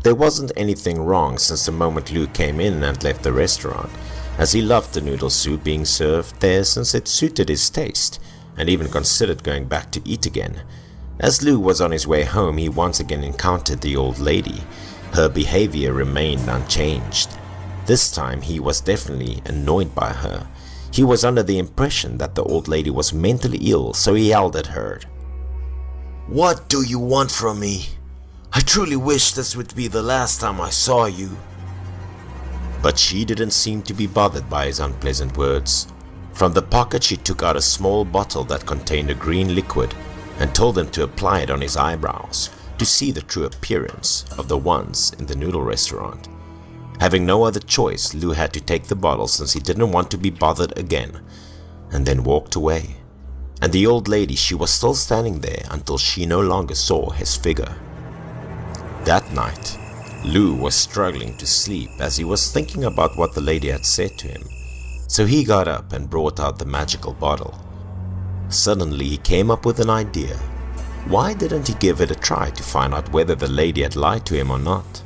There wasn't anything wrong since the moment Lou came in and left the restaurant, as he loved the noodle soup being served there since it suited his taste, and even considered going back to eat again. As Lou was on his way home, he once again encountered the old lady. Her behavior remained unchanged. This time he was definitely annoyed by her. He was under the impression that the old lady was mentally ill, so he yelled at her. "What do you want from me? I truly wish this would be the last time I saw you." But she didn't seem to be bothered by his unpleasant words. From the pocket she took out a small bottle that contained a green liquid and told him to apply it on his eyebrows to see the true appearance of the ones in the noodle restaurant. Having no other choice, Lou had to take the bottle since he didn't want to be bothered again, and then walked away. And the old lady, she was still standing there until she no longer saw his figure. That night, Lou was struggling to sleep as he was thinking about what the lady had said to him, so he got up and brought out the magical bottle. Suddenly he came up with an idea. Why didn't he give it a try to find out whether the lady had lied to him or not?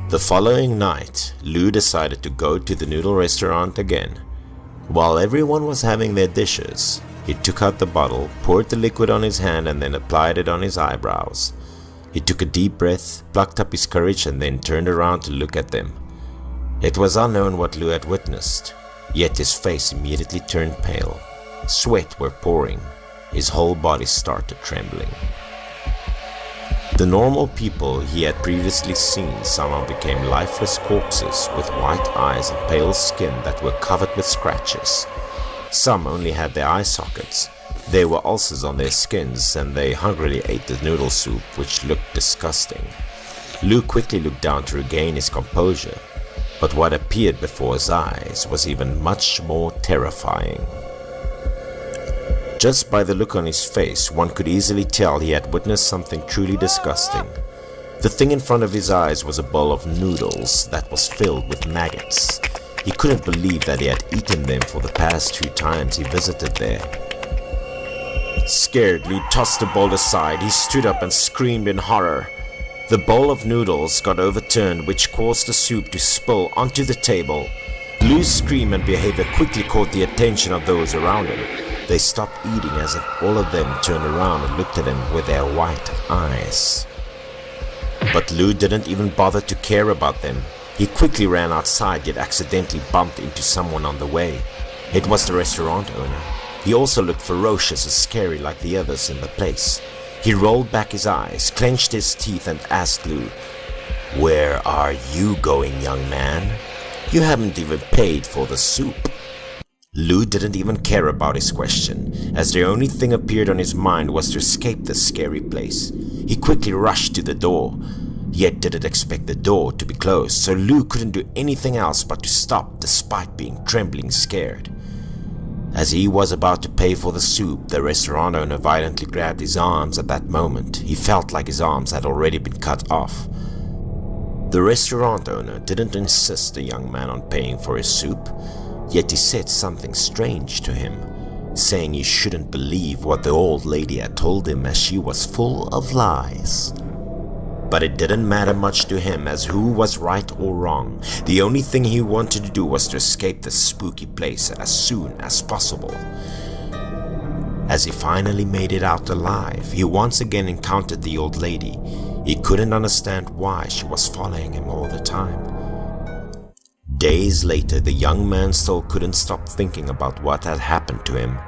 The following night, Lou decided to go to the noodle restaurant again. While everyone was having their dishes, he took out the bottle, poured the liquid on his hand and then applied it on his eyebrows. He took a deep breath, plucked up his courage and then turned around to look at them. It was unknown what Lou had witnessed, yet his face immediately turned pale. Sweat were pouring. His whole body started trembling. The normal people he had previously seen somehow became lifeless corpses with white eyes and pale skin that were covered with scratches. Some only had their eye sockets. There were ulcers on their skins, and they hungrily ate the noodle soup, which looked disgusting. Lou quickly looked down to regain his composure, but what appeared before his eyes was even much more terrifying. Just by the look on his face, one could easily tell he had witnessed something truly disgusting. The thing in front of his eyes was a bowl of noodles that was filled with maggots. He couldn't believe that he had eaten them for the past 2 times he visited there. Scared, Lou tossed the bowl aside. He stood up and screamed in horror. The bowl of noodles got overturned, which caused the soup to spill onto the table. Lou's scream and behavior quickly caught the attention of those around him. They stopped eating as if all of them turned around and looked at him with their white eyes. But Lou didn't even bother to care about them. He quickly ran outside, yet accidentally bumped into someone on the way. It was the restaurant owner. He also looked ferocious and scary like the others in the place. He rolled back his eyes, clenched his teeth, and asked Lou, "Where are you going, young man? You haven't even paid for the soup." Lou didn't even care about his question, as the only thing appeared on his mind was to escape this scary place. He quickly rushed to the door, yet didn't expect the door to be closed, so Lou couldn't do anything else but to stop despite being trembling scared. As he was about to pay for the soup, the restaurant owner violently grabbed his arms. At that moment, he felt like his arms had already been cut off. The restaurant owner didn't insist the young man on paying for his soup, yet he said something strange to him, saying he shouldn't believe what the old lady had told him as she was full of lies. But it didn't matter much to him as who was right or wrong. The only thing he wanted to do was to escape the spooky place as soon as possible. As he finally made it out alive, he once again encountered the old lady. He couldn't understand why she was following him all the time. Days later, the young man still couldn't stop thinking about what had happened to him.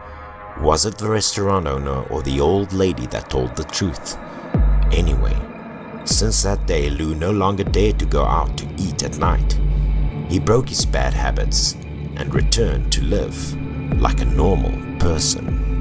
Was it the restaurant owner or the old lady that told the truth? Anyway, since that day, Lou no longer dared to go out to eat at night. He broke his bad habits and returned to live like a normal person.